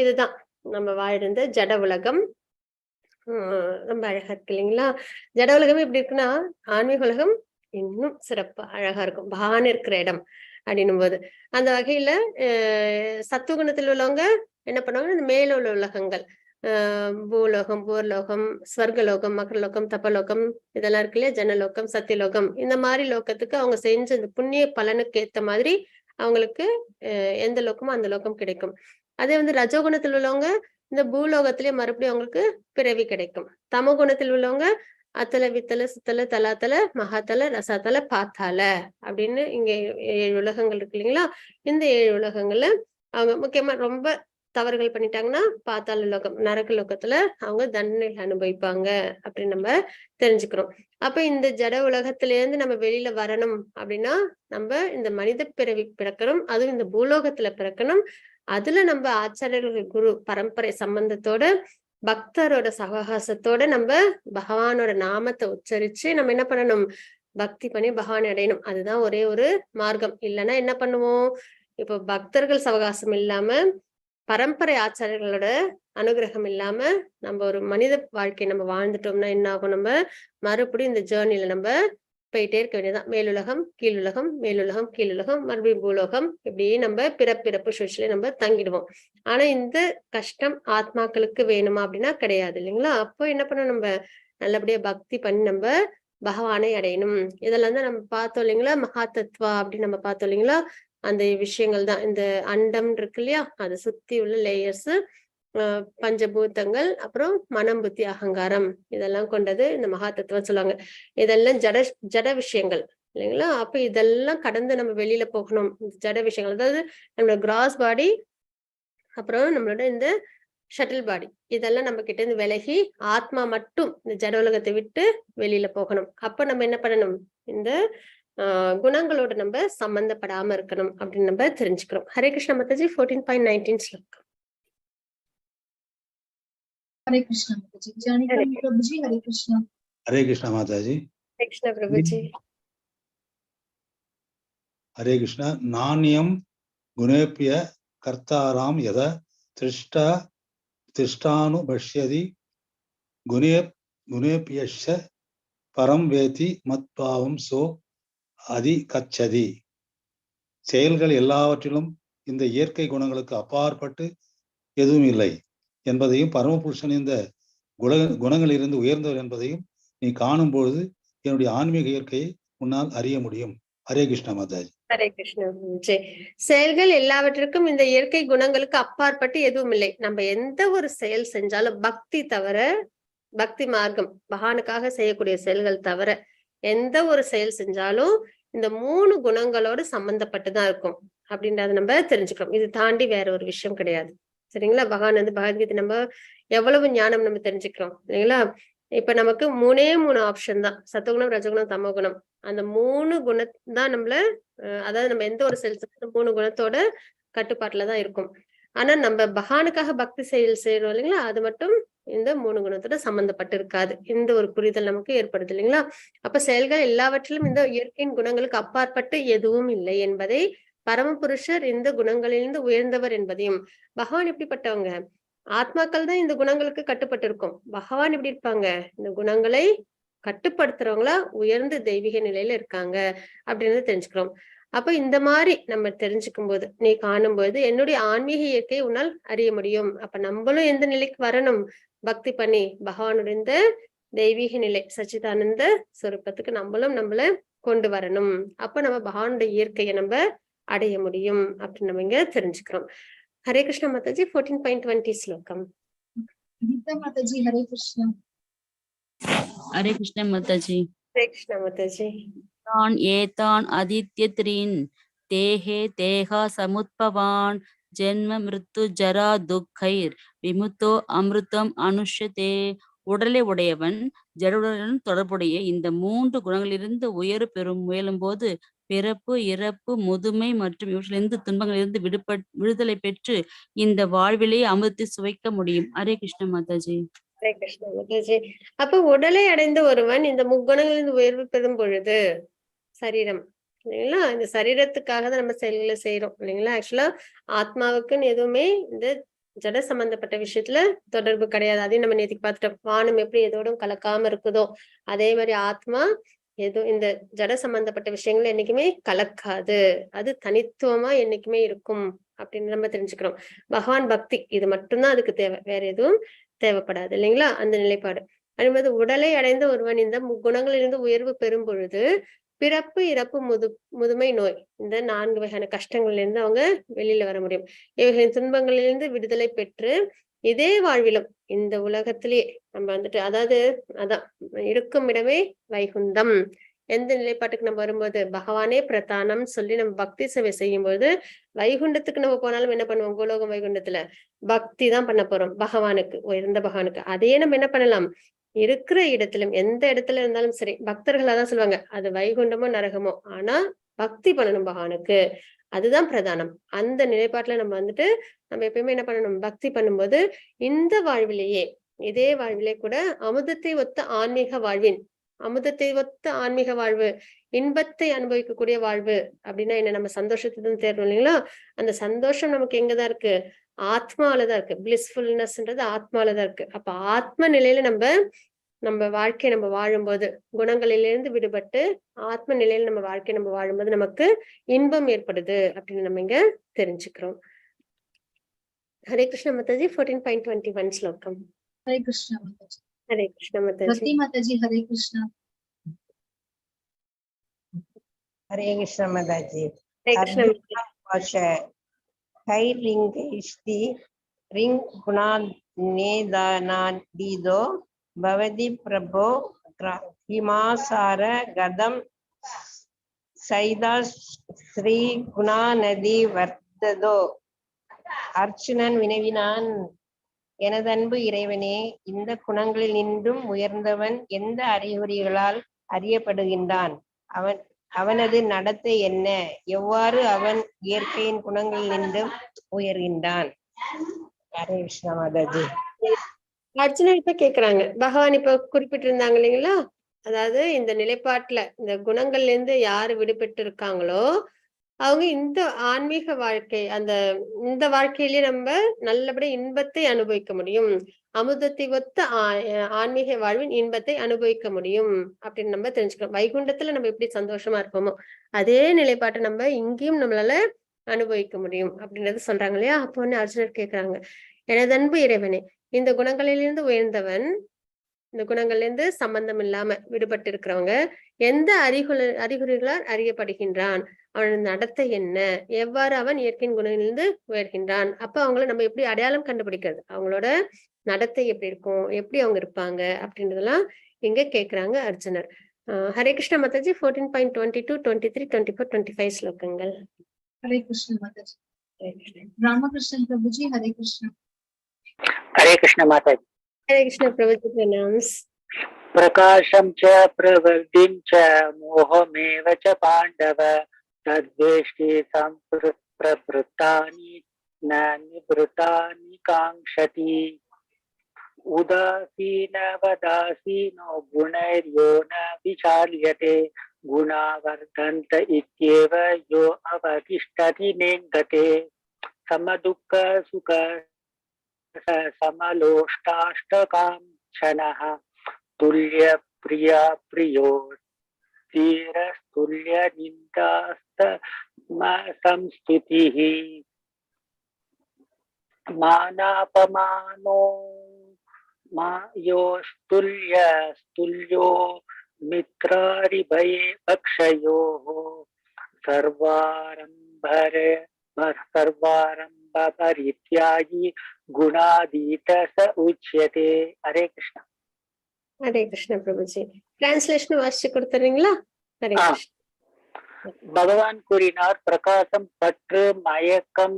இதுதான் நம்ம வாழ்ந்த ஜட உலகம். ரொம்ப அழகா இருக்கு இல்லைங்களா? ஜட உலகமே எப்படி இருக்குன்னா ஆன்மீக உலகம் இன்னும் சிறப்பா அழகா இருக்கும். பகவான் இருக்கிற இடம் அப்படின்னும் போது அந்த வகையில சத்துவகுணத்தில் உள்ளவங்க என்ன பண்ணுவாங்க, இந்த மேலுள்ள உலகங்கள் பூலோகம், பூர்லோகம், ஸ்வர்கலோகம், மகரலோகம், தபலோகம் இதெல்லாம் இருக்கு இல்லையா, ஜனலோகம், சத்தியலோகம், இந்த மாதிரி லோகத்துக்கு அவங்க செஞ்ச இந்த புண்ணிய பலனுக்கு ஏத்த மாதிரி அவங்களுக்கு எந்த லோகமோ அந்த லோகம் கிடைக்கும். அதே வந்து ரஜோகுணத்தில் உள்ளவங்க இந்த பூலோகத்திலே மறுபடியும் அவங்களுக்கு பிறவி கிடைக்கும். தமோ குணத்தில் உள்ளவங்க அத்தல, வித்தல, சுத்தல, தலாத்தல, மகாத்தல, ரசாத்தல, பாத்தால அப்படின்னு இங்க 7 உலகங்கள் இருக்கு இல்லைங்களா? இந்த 7 உலகங்கள்ல அவங்க முக்கியமா ரொம்ப தவறுகள் பண்ணிட்டாங்கன்னா பாத்தாள லோகம், நரக லோகத்துல அவங்க தண்டனை அனுபவிப்பாங்க அப்படின்னு நம்ம தெரிஞ்சுக்கிறோம். அப்ப இந்த ஜட உலகத்துல இருந்து நம்ம வெளியில வரணும் அப்படின்னா நம்ம இந்த மனித பிறவி பிறக்கணும், அதுவும் இந்த பூலோகத்துல பிறக்கணும். அதுல நம்ம ஆச்சாரியர்கள் குரு பரம்பரை சம்பந்தத்தோட பக்தரோட சகவாசத்தோட நம்ம பகவானோட நாமத்தை உச்சரிச்சு நம்ம என்ன பண்ணணும், பக்தி பண்ணி பகவான் அடையணும். அதுதான் ஒரே ஒரு மார்க்கம். இல்லைன்னா என்ன பண்ணுவோம், இப்போ பக்தர்கள் சவகாசம் இல்லாம பரம்பரை ஆச்சாரியர்களோட அனுகிரகம் இல்லாம நம்ம ஒரு மனித வாழ்க்கை நம்ம வாழ்ந்துட்டோம்னா என்ன ஆகும், நம்ம மறுபடியும் இந்த ஜேர்னில நம்ம போயிட்டே இருக்க வேண்டியதான். மேலுலகம், கீழுலகம், மேலுலகம், கீழுலகம், மறுபடியும் பூலோகம், இப்படியே நம்ம பிறப்பிறப்பு சுழற்சியில நம்ம தங்கிடுவோம். ஆனா இந்த கஷ்டம் ஆத்மாக்களுக்கு வேணுமா அப்படின்னா கிடையாது இல்லைங்களா? அப்போ என்ன பண்ணணும், நம்ம நல்லபடியா பக்தி பண்ணி நம்ம பகவானை அடையணும். இதெல்லாம் தான் நம்ம பார்த்தோம் இல்லைங்களா, மகா தத்துவா அப்படின்னு நம்ம பார்த்தோம் இல்லைங்களா? அந்த விஷயங்கள் தான். இந்த அண்டம் இருக்கு இல்லையா, அதை சுத்தி உள்ள லேயர்ஸ், பஞ்சபூதங்கள், அப்புறம் மனம், புத்தி, அகங்காரம் இதெல்லாம் கொண்டது இந்த மகா தத்துவம் சொல்லுவாங்க. இதெல்லாம் ஜட விஷயங்கள் இல்லைங்களா? அப்ப இதெல்லாம் கடந்து நம்ம வெளியில போகணும். ஜட விஷயங்கள், அதாவது நம்மளோட கிராஸ் பாடி, அப்புறம் நம்மளோட இந்த ஷட்டில் பாடி, இதெல்லாம் நம்ம கிட்ட இருந்து விலகி ஆத்மா மட்டும் இந்த ஜட உலகத்தை விட்டு வெளியில போகணும். அப்ப நம்ம என்ன பண்ணணும், இந்த குணங்களோட நம்ம சம்பந்தப்படாம இருக்கணும் அப்படின்னு நம்ம தெரிஞ்சுக்கிறோம். ஹரே கிருஷ்ண மாதாஜி. 14.19 ஸ்லோகம். हरे कृष्ण माताजी. जानकी प्रभु जी हरे कृष्ण. हरे कृष्ण माताजी. हरे कृष्ण प्रभु जी. हरे कृष्ण. नान्यम गुणेभ्य कर्ताराम यद तिष्ठानुपश्यति गुणेभ्यश्च परम वेति மத்பாவம் சோ அதிகச்சதி. செயல்கள் எல்லாவற்றிலும் இந்த இயற்கை குணங்களுக்கு அப்பாற்பட்டு எதுவும் இல்லை என்பதையும் பரமபுருஷன் இந்த குணங்களிலிருந்து உயர்ந்தவர் என்பதையும் நீ காணும் பொழுது என்னுடைய ஆன்மீக இயற்கையை உன்னால் அறிய முடியும். ஹரே கிருஷ்ண மாதாஜி. ஹரே கிருஷ்ண. செயல்கள் எல்லாவற்றிற்கும் இந்த இயற்கை குணங்களுக்கு அப்பாற்பட்டு எதுவும் இல்லை. நம்ம எந்த ஒரு செயல் செஞ்சாலும் பக்தி தவிர, பக்தி மார்க்கம் பகவானுக்காக செய்யக்கூடிய செயல்கள் தவிர எந்த ஒரு செயல் செஞ்சாலும் இந்த 3 குணங்களோடு சம்பந்தப்பட்டுதான் இருக்கும் அப்படின்றத நம்ம தெரிஞ்சுக்கிறோம். இது தாண்டி வேற ஒரு விஷயம் கிடையாது. சரிங்களா? பகவான் வந்து பகவத்கீதை நம்ம எவ்வளவு ஞானம் நம்ம தெரிஞ்சுக்கிறோம் இல்லைங்களா? இப்ப நமக்கு 3 ஆப்ஷன் தான், சத்துவகுணம், ரஜகுணம், தமோகுணம். அந்த 3 குணம் தான் நம்மள, அதாவது நம்ம எந்த ஒரு செயல் 3 குணத்தோட கட்டுப்பாட்டுலதான் இருக்கும். ஆனா நம்ம பகவானுக்காக பக்தி செயல் செய்யறோம் இல்லைங்களா, அது மட்டும் இந்த 3 குணத்தோட சம்பந்தப்பட்டு இருக்காது. இந்த ஒரு புரிதல் நமக்கு ஏற்படுது இல்லைங்களா? அப்ப செயல்கள் எல்லாவற்றிலும் இந்த இயற்கையின் குணங்களுக்கு அப்பாற்பட்டு எதுவும் இல்லை என்பதை, பரமபுருஷர் இந்த குணங்களிலிருந்து உயர்ந்தவர் என்பதையும், பகவான் எப்படிப்பட்டவங்க, ஆத்மாக்கள் தான் இந்த குணங்களுக்கு கட்டுப்பட்டு இருக்கும். பகவான் எப்படி இருப்பாங்க, இந்த குணங்களை கட்டுப்படுத்துறவங்களா உயர்ந்த தெய்வீக நிலையில இருக்காங்க அப்படின்னு தெரிஞ்சுக்கிறோம். அப்ப இந்த மாதிரி நம்ம தெரிஞ்சுக்கும் போது, நீ காணும் போது என்னுடைய ஆன்மீக இயற்கையை உன்னால் அறிய முடியும். அப்ப நம்மளும் எந்த நிலைக்கு வரணும், பக்தி பண்ணி பகவானுடைய இந்த தெய்வீக நிலை சச்சிதானந்த சொரூபத்துக்கு நம்மள கொண்டு வரணும். அப்ப நம்ம பகவானுடைய இயற்கையை நம்ம அடைய முடியும் அப்படின்னு நம்ம இங்க தெரிஞ்சுக்கிறோம். ஹரே கிருஷ்ண மாதாஜி. 14.20 ஸ்லோகம். கீதா மாதாஜி ஹரே கிருஷ்ணா. ஹரே கிருஷ்ண மாதாஜி. ஹரே கிருஷ்ண மாதாஜி. தான் ஏதான் அதித்யத்ரீன் தேஹே தேகா சமுத்பவான் ஜென்ம மிருத்து ஜரா துக்கைர் விமுத்தோ அமிர்தம் அனுஷ்யதே. உடலை உடையவன் ஜடுடன் தொடர்புடைய இந்த 3 குணங்களிலிருந்து உயர்வு பெறும் முயலும் போது பிறப்பு, இறப்பு, முதுமை மற்றும் இவற்றிலிருந்து துன்பங்களிலிருந்து விடுதலை பெற்று இந்த வாழ்விலேயே அமிர்தத்தை சுவைக்க முடியும். ஹரே கிருஷ்ண மாதாஜி. ஹரே கிருஷ்ண மாதாஜி. அப்ப உடலை அடைந்த ஒருவன் இந்த முக்குணங்களிலிருந்து உயர்வு பெறும் பொழுது சரீரம் இல்லைங்களா, இந்த சரீரத்துக்காக தான் நம்ம செயல்களை செய்யறோம் இல்லைங்களா. ஆக்சுவலா ஆத்மாவுக்குன்னு எதுவுமே இந்த ஜட சம்பந்தப்பட்ட விஷயத்துல தொடர்பு கிடையாது. அதையும் நம்ம நேற்றுக்கு பார்த்துட்டோம். வானம் எப்படி எதோடும் கலக்காம இருக்குதோ அதே மாதிரி ஆத்மா எதுவும் இந்த ஜட சம்பந்தப்பட்ட விஷயங்கள் என்னைக்குமே கலக்காது. அது தனித்துவமா என்னைக்குமே இருக்கும் அப்படின்னு நம்ம தெரிஞ்சுக்கிறோம். பகவான் பக்தி இது மட்டும்தான் அதுக்கு தேவை, வேற எதுவும் தேவைப்படாது இல்லைங்களா. அந்த நிலைப்பாடு அதாவது உடலை அடைந்த ஒருவன் இந்த குணங்களிலிருந்து உயர்வு பெறும் பொழுது பிறப்பு, இறப்பு, முதுமை, நோய் இந்த 4 வகையான கஷ்டங்கள்ல இருந்து அவங்க வெளியில வர முடியும். இவர்களின் துன்பங்களிலிருந்து விடுதலை பெற்று இதே வாழ்விலும் இந்த உலகத்திலேயே நம்ம வந்துட்டு அதாவது அதான் இருக்கும் இடமே வைகுந்தம். எந்த நிலைப்பாட்டுக்கு நம்ம வரும்போது பகவானே பிரதானம் சொல்லி நம்ம பக்தி சேவை செய்யும் போது வைகுண்டத்துக்கு நம்ம போனாலும் என்ன பண்ணுவோம், கோலோகம் வைகுண்டத்துல பக்தி தான் பண்ண போறோம் பகவானுக்கு, உயர்ந்த பகவானுக்கு. அதே நம்ம என்ன பண்ணலாம், இருக்கிற இடத்திலும் எந்த இடத்துல இருந்தாலும் சரி பக்தர்கள் அதான் சொல்லுவாங்க அது வைகுண்டமோ நரகமோ ஆனா பக்தி பண்ணணும் பகவானுக்கு, அதுதான் பிரதானம். அந்த நிலைப்பாட்டுல நம்ம வந்துட்டு நம்ம எப்பயுமே என்ன பண்ணணும், பக்தி பண்ணும்போது இந்த வாழ்விலேயே இதே வாழ்விலே கூட அமுதத்தை ஒத்த ஆன்மீக வாழ்வின் அமுதத்தை ஒத்த ஆன்மீக வாழ்வு, இன்பத்தை அனுபவிக்கக்கூடிய வாழ்வு அப்படின்னா என்ன, நம்ம சந்தோஷத்தை தான் தேடணும் இல்லைங்களா. அந்த சந்தோஷம் நமக்கு எங்கதான் இருக்கு, ஆத்மாவிலதான் இருக்கு. பிளிஸ்ஃபுல்னஸ்ன்றது ஆத்மாவிலதான் இருக்கு. அப்ப ஆத்ம நிலையில நம்ம வாழ்க்கையை நம்ம வாழும்போது குணங்களிலிருந்து விடுபட்டு ஆத்ம நிலையில நம்ம வாழ்க்கையை நம்ம வாழும்போது நமக்கு இன்பம் ஏற்படுது அப்படின்னு நம்ம இங்க தெரிஞ்சுக்கிறோம். ஹரே கிருஷ்ண மாதாஜி. 14.21 ஸ்லோகம். ஹரே கிருஷ்ணா மாதாஜி. ஹரே கிருஷ்ண மாதாஜி. ரத்தி மாதாஜி ஹரே கிருஷ்ணா. ஹரே கிருஷ்ண மாதாஜி. ஹரே கிருஷ்ண பாஷ கை ரிங் இஷ்டி ரிங் குணா நேதானாதீதோ பவதி பிரபோ ஹிமாசார கதம் சைதா ஸ்ரீ குணா நதி வர்த்ததோ. அர்ச்சுனன் வினவினான், எனதன்பு இறைவனே, இந்த குணங்களில் நின்றும் உயர்ந்தவன் எந்த அறிகுறிகளால் அறியப்படுகின்றான்? அவனது நடத்தை என்ன? எவ்வாறு அவன் இயற்கையின் குணங்களில் நின்றும் உயர்கின்றான்? ஹரே கிருஷ்ண மாதாஜி. அர்ஜுனன் இப்ப கேக்குறாங்க, பகவான் இப்ப குறிப்பிட்டு இருந்தாங்க இல்லைங்களா, அதாவது இந்த நிலைப்பாட்டுல இந்த குணங்கள்ல இருந்து யாரு விடுபட்டு இருக்காங்களோ அவங்க இந்த ஆன்மீக வாழ்க்கை இந்த வாழ்க்கையிலேயே நம்ம நல்லபடியா இன்பத்தை அனுபவிக்க முடியும், அமுதத்தை ஒத்த ஆன்மீக வாழ்வின் இன்பத்தை அனுபவிக்க முடியும் அப்படின்னு நம்ம தெரிஞ்சுக்கிறோம். வைகுண்டத்துல நம்ம எப்படி சந்தோஷமா இருப்போமோ அதே நிலைப்பாட்டை நம்ம இங்கேயும் நம்மளால அனுபவிக்க முடியும் அப்படின்றது சொல்றாங்க இல்லையா. அப்போ வந்து அர்ஜுனர் கேக்குறாங்க, எனதன்பு இறைவனே, இந்த குணங்களிலிருந்து உயர்ந்தவன், இந்த குணங்கள்ல இருந்து சம்பந்தம் இல்லாம விடுபட்டு இருக்கிறவங்க எந்த அறிகுறிகளால் அறியப்படுகின்றான்? அவனது நடத்தை என்ன? எவ்வாறு அவன் இயற்கையின் குணங்களிலிருந்து உயர்கின்றான்? அப்ப அவங்கள நம்ம எப்படி அடையாளம் கண்டுபிடிக்கிறது? அவங்களோட நடத்தை எப்படி இருக்கும், எப்படி அவங்க இருப்பாங்க அப்படின்றதெல்லாம் இங்க கேக்குறாங்க அர்ஜுனர். ஹரே கிருஷ்ண மாதாஜி. 14.22, 23, 24, 25 ஸ்லோகங்கள். ஹரே கிருஷ்ண மாதாஜி. ராமகிருஷ்ணன் பிரபுஜி ஹரே கிருஷ்ணா. हरे कृष्ण माता जी. हरे कृष्ण प्रभुजी प्रणाम्स. प्रकाशं च प्रवृत्तिं च मोहमेव च पाण्डव तद्वेष्टि संप्रवृत्तानि न निवृत्तानि काङ्क्षति उदासीनवदासीनो गुणैर्यो न विचाल्यते गुणा वर्धन्त इत्येव यो अवतिष्ठति नेङ्गते समदुःख सुख समलोष्टाष्टकांक्षणः तुल्य प्रिया प्रियो धीरस्तुल्य निन्दास्त संस्तुतिः मानापमानो योस्तुल्यो மித்ராரிபயே பக்ஷயோः சர்வாரம்ப பரித்யாகி குணாதீத ச உச்யதே. ஹரே கிருஷ்ணா. ஹரே கிருஷ்ண பிரபுஜி. டிரான்ஸ்லேஷன் வாசிச்சு கொடுத்துறீங்களா? ஹரே கிருஷ்ண. பகவான் கூறினார், பிரகாசம் பற்று மயக்கம்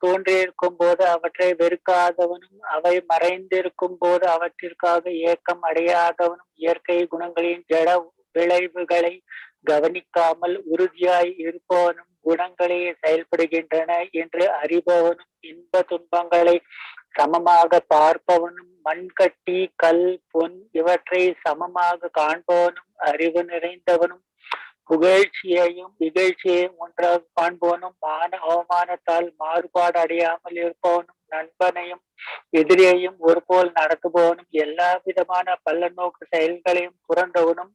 தோன்றியிருக்கும் போது அவற்றை வெறுக்காதவனும் அவை மறைந்திருக்கும் போது அவற்றிற்காக ஏக்கம் அடையாதவனும் இயற்கை குணங்களின் ஜட விளைவுகளை கவனிக்காமல் உறுதியாய் இருப்பவனும் குணங்களே செயல்படுகின்றன என்று அறிபவனும் இன்ப துன்பங்களை சமமாக பார்ப்பவனும் மண்கட்டி கல் பொன் இவற்றை சமமாக காண்பவனும் அறிவு நிறைந்தவனும் புகழ்ச்சியையும் இகழ்ச்சியையும் ஒன்றாக காண்பவனும் மான அவமானத்தால் மாறுபாடு அடையாமல் இருப்பவனும் நண்பனையும் எதிரியையும் ஒருபோல் நடத்துபவனும் எல்லா விதமான பல்லநோக்கு செயல்களையும் துறந்தவனும்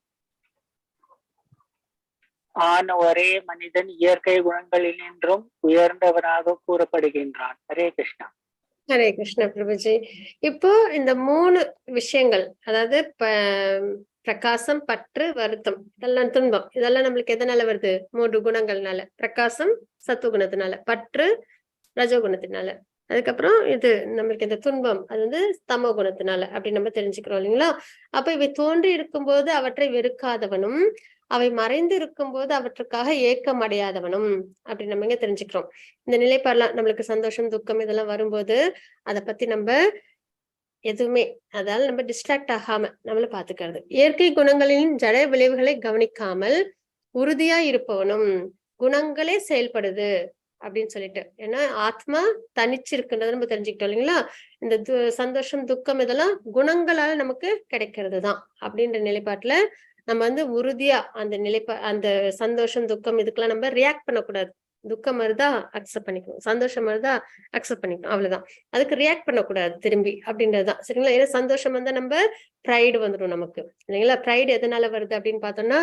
ஆன ஒரே மனிதன் இயற்கை குணங்களினின்றும் உயர்ந்தவனாக கூறப்படுகின்றான். ஹரே கிருஷ்ணா. ஹரே கிருஷ்ண பிரபுஜி. இப்போ இந்த 3 விஷயங்கள், அதாவது பிரகாசம், பற்று, வருத்தம், இதெல்லாம் துன்பம், இதெல்லாம் நம்மளுக்கு எதனால வருது? 3 குணங்கள்னால. பிரகாசம் சத்துவகுணத்தினால, பற்று ரஜோகுணத்தினால, அதுக்கப்புறம் இது நம்மளுக்கு இந்த துன்பம் அது வந்து தமோ குணத்தினால அப்படி நம்ம தெரிஞ்சுக்கிறோம் இல்லைங்களா? அப்ப இவை தோன்றி இருக்கும்போது அவற்றை வெறுக்காதவனும் அவை மறைந்து இருக்கும் போது அவற்றுக்காக ஏக்கம் அடையாதவனும் அப்படி நம்ம இங்க தெரிஞ்சுக்கிறோம். இந்த நிலைப்பாடலாம் நம்மளுக்கு சந்தோஷம் துக்கம் இதெல்லாம் வரும்போது அதை பத்தி நம்ம எதுவுமே அதால நம்ம டிஸ்ட்ராக்ட் ஆகாம நம்மள பாத்துக்கிறது. இயற்கை குணங்களின் ஜட விளைவுகளை கவனிக்காமல் உறுதியா இருப்பவனும் குணங்களே செயல்படுது அப்படின்னு சொல்லிட்டு. ஏன்னா ஆத்மா தனிச்சு இருக்குன்றத நம்ம தெரிஞ்சுக்கிட்டோம் இல்லைங்களா? இந்த சந்தோஷம் துக்கம் இதெல்லாம் குணங்களால நமக்கு கிடைக்கிறது தான் அப்படின்ற நிலைப்பாட்டுல நம்ம வந்து உறுதியா அந்த அந்த சந்தோஷம் துக்கம் இதுக்கெல்லாம் நம்ம ரியாக்ட் பண்ணக்கூடாது. துக்கம் வருதா அக்செப்ட் பண்ணிக்கணும், சந்தோஷம் வருதா அக்செப்ட் பண்ணிக்கணும், அவ்வளவுதான். அதுக்கு ரியாக்ட் பண்ணக்கூடாது திரும்பி அப்படின்றதுதான் சரிங்களா? ஏன்னா சந்தோஷம் வந்தா நம்ம ப்ரைடு வந்துடும் நமக்கு இல்லைங்களா? ப்ரைடு எதனால வருது அப்படின்னு பார்த்தோம்னா,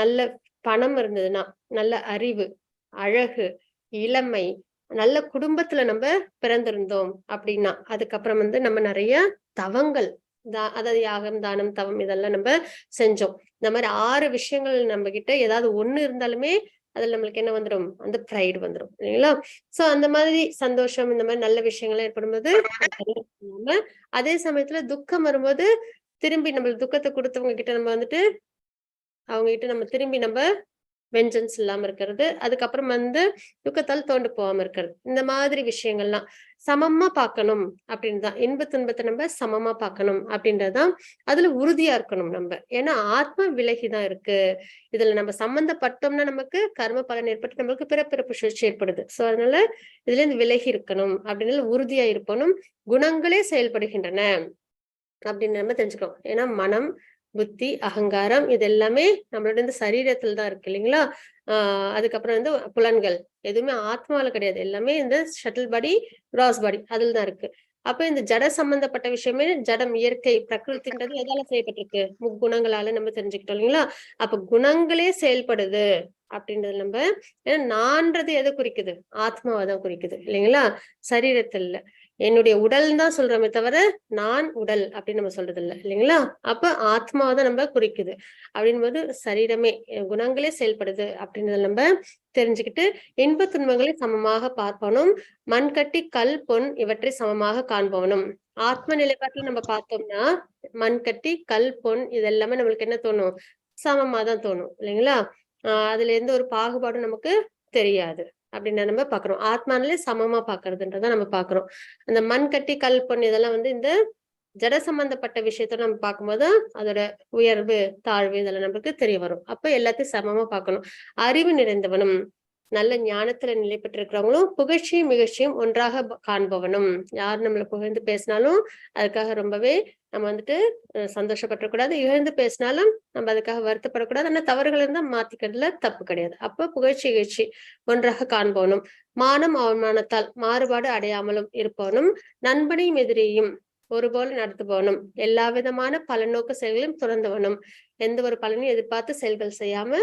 நல்ல பணம் இருந்ததுன்னா, நல்ல அறிவு, அழகு, இளமை, நல்ல குடும்பத்துல நம்ம பிறந்திருந்தோம் அப்படின்னா, அதுக்கப்புறம் வந்து நம்ம நிறைய தவங்கள் அதாவது யாகம் தானம் தவம் இதெல்லாம் நம்ம செஞ்சோம். இந்த மாதிரி 6 விஷயங்கள் நம்ம கிட்ட ஏதாவது ஒண்ணு இருந்தாலுமே அதுல நம்மளுக்கு என்ன வந்துடும்? அந்த ப்ரைடு வந்துடும் இல்லைங்களா? சோ அந்த மாதிரி சந்தோஷம் இந்த மாதிரி நல்ல விஷயங்கள்லாம் ஏற்படும்போது அதே சமயத்துல துக்கம் வரும்போது திரும்பி நம்மளுக்கு துக்கத்தை கொடுத்தவங்க கிட்ட நம்ம வந்துட்டு அவங்க கிட்ட நம்ம திரும்பி நம்ம வெஞ்சன்ஸ் இல்லாம இருக்கிறது, அதுக்கப்புறம் வந்து துக்கத்தால் தோண்டு போகாம இருக்கிறது. இந்த மாதிரி விஷயங்கள்லாம் சமமா பார்க்கணும் அப்படின்னுதான். இன்ப துன்பத்தை நம்ம சமமா பார்க்கணும் அப்படின்றதுதான். அதுல உறுதியா இருக்கணும் நம்ம. ஏன்னா ஆத்மா விலகிதான் இருக்கு. இதுல நம்ம சம்பந்தப்பட்டோம்னா நமக்கு கர்ம பலன் ஏற்பட்டு நம்மளுக்கு பிறப்பிறப்பு சுழற்சி ஏற்படுது. சோ அதனால இதுல இருந்து விலகி இருக்கணும் அப்படின்னு உறுதியா இருப்பனும் குணங்களே செயல்படுகின்றன அப்படின்னு நம்ம தெரிஞ்சுக்கிறோம். ஏன்னா மனம், புத்தி, அகங்காரம் இது எல்லாமே நம்மளோட இந்த சரீரத்துல தான் இருக்கு இல்லைங்களா? அதுக்கப்புறம் வந்து புலன்கள் எதுவுமே ஆத்மாவில கிடையாது, எல்லாமே இந்த ஷட்டில் பாடி, கிராஸ் பாடி அதுல தான் இருக்கு. அப்ப இந்த ஜட சம்பந்தப்பட்ட விஷயமே ஜடம், இயற்கை, பிரகிருதின்றது எதால செய்யப்பட்டிருக்கு? முக்குணங்களால நம்ம தெரிஞ்சுக்கிட்டோம் இல்லைங்களா? அப்ப குணங்களே செயல்படுது அப்படின்றது நம்ம. ஏன்னா நான்றது எதை குறிக்குது? ஆத்மாவை தான் குறிக்குது இல்லைங்களா? சரீரத்துல என்னுடைய உடல் தான் சொல்றோமே தவிர நான் உடல் அப்படின்னு நம்ம சொல்றது இல்லை இல்லைங்களா? அப்ப ஆத்மாவை தான் நம்ம குறிக்குது அப்படின் போது சரீரமே குணங்களே செயல்படுது அப்படின்றத நம்ம தெரிஞ்சுக்கிட்டு இன்ப துன்பங்களை சமமாக பார்ப்பவனும் மண் கட்டி கல் பொன் இவற்றை சமமாக காண்பவனும். ஆத்ம நிலைப்பாட்டில் நம்ம பார்த்தோம்னா மண் கட்டி கல் பொன் இது எல்லாமே நம்மளுக்கு என்ன தோணும்? சமமா தான் தோணும் இல்லைங்களா? அதுல எந்த ஒரு பாகுபாடும் நமக்கு தெரியாது அப்படின்னு நம்ம பாக்குறோம். ஆத்மானிலே சமமா பாக்குறதுன்றத நம்ம பாக்குறோம். அந்த மண் கட்டி கல் பொன் இதெல்லாம் வந்து இந்த ஜட சம்பந்தப்பட்ட விஷயத்த நம்ம பார்க்கும்போது அதோட உயர்வு தாழ்வு இதெல்லாம் நமக்கு தெரிய வரும். அப்ப எல்லாத்தையும் சமமா பார்க்கணும். அறிவு நிறைந்தவனும் நல்ல ஞானத்துல நிலை பெற்றிருக்கிறவங்களும் புகழ்ச்சியும் மிகழ்ச்சியும் ஒன்றாக காண்பவனும். யார் நம்மளை புகழ்ந்து பேசினாலும் அதுக்காக ரொம்பவே நம்ம வந்துட்டு சந்தோஷப்படக்கூடாது, இழந்து பேசினாலும் நம்ம அதுக்காக வருத்தப்படக்கூடாது. ஆனா தவறுகள் இருந்தா மாத்திக்கிறதுல தப்பு கிடையாது. அப்ப புகழ்ச்சி இகழ்ச்சி ஒன்றாக காண்பவனும் மானம் அவமானத்தால் மாறுபாடு அடையாமலும் இருப்பவனும் நண்பனையும் எதிரியும் ஒருபோல நடத்துபவனும் எல்லா விதமான பலநோக்கு செயல்களையும் துறந்தவனும் எந்த ஒரு பலனையும் எதிர்பார்த்து செயல்கள் செய்யாம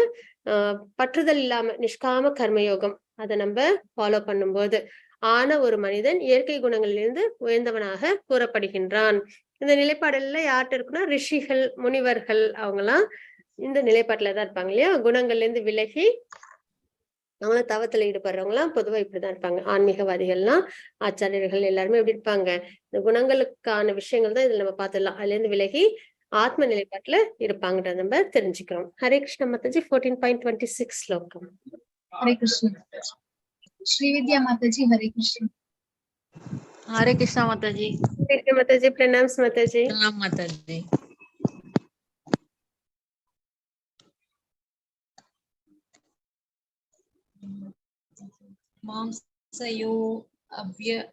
பற்றுதல் இல்லாம நிஷ்காம கர்மயோகம் அதை நம்ம ஃபாலோ பண்ணும்போது ஆன ஒரு மனிதன் இயற்கை குணங்களிலிருந்து உயர்ந்தவனாக கூறப்படுகின்றான். இந்த நிலைப்பாடுல யார்கிட்ட இருக்குன்னா ரிஷிகள், முனிவர்கள் அவங்கலாம் இந்த நிலைப்பாட்டுலதான் இருப்பாங்க இல்லையா. குணங்கள்ல இருந்து விலகி அவங்களும் தவத்துல ஈடுபடுறவங்கலாம் பொதுவா இப்படிதான் இருப்பாங்க. ஆன்மீகவாதிகள்லாம், ஆச்சாரியர்கள் எல்லாருமே எப்படி இருப்பாங்க, இந்த குணங்களுக்கான விஷயங்கள் தான் இதுல நம்ம பார்த்துடலாம். அதுல இருந்து விலகி ஆத்ம நிலைப்பாட்டுல இருப்பாங்கன்றத நம்ம தெரிஞ்சுக்கிறோம். ஹரே கிருஷ்ண மாதாஜி. 14.26 ஸ்லோகம். ஹரே கிருஷ்ண. ஸ்ரீவித்யா மாதாஜி ஹரே கிருஷ்ண. हरे कृष्णा माता जी। கிருஷ்ண மாதாஜி. பிரணாம்ஸ் மாதாஜி. प्रणाम माता जी। मांसयो अव्यभिसारेण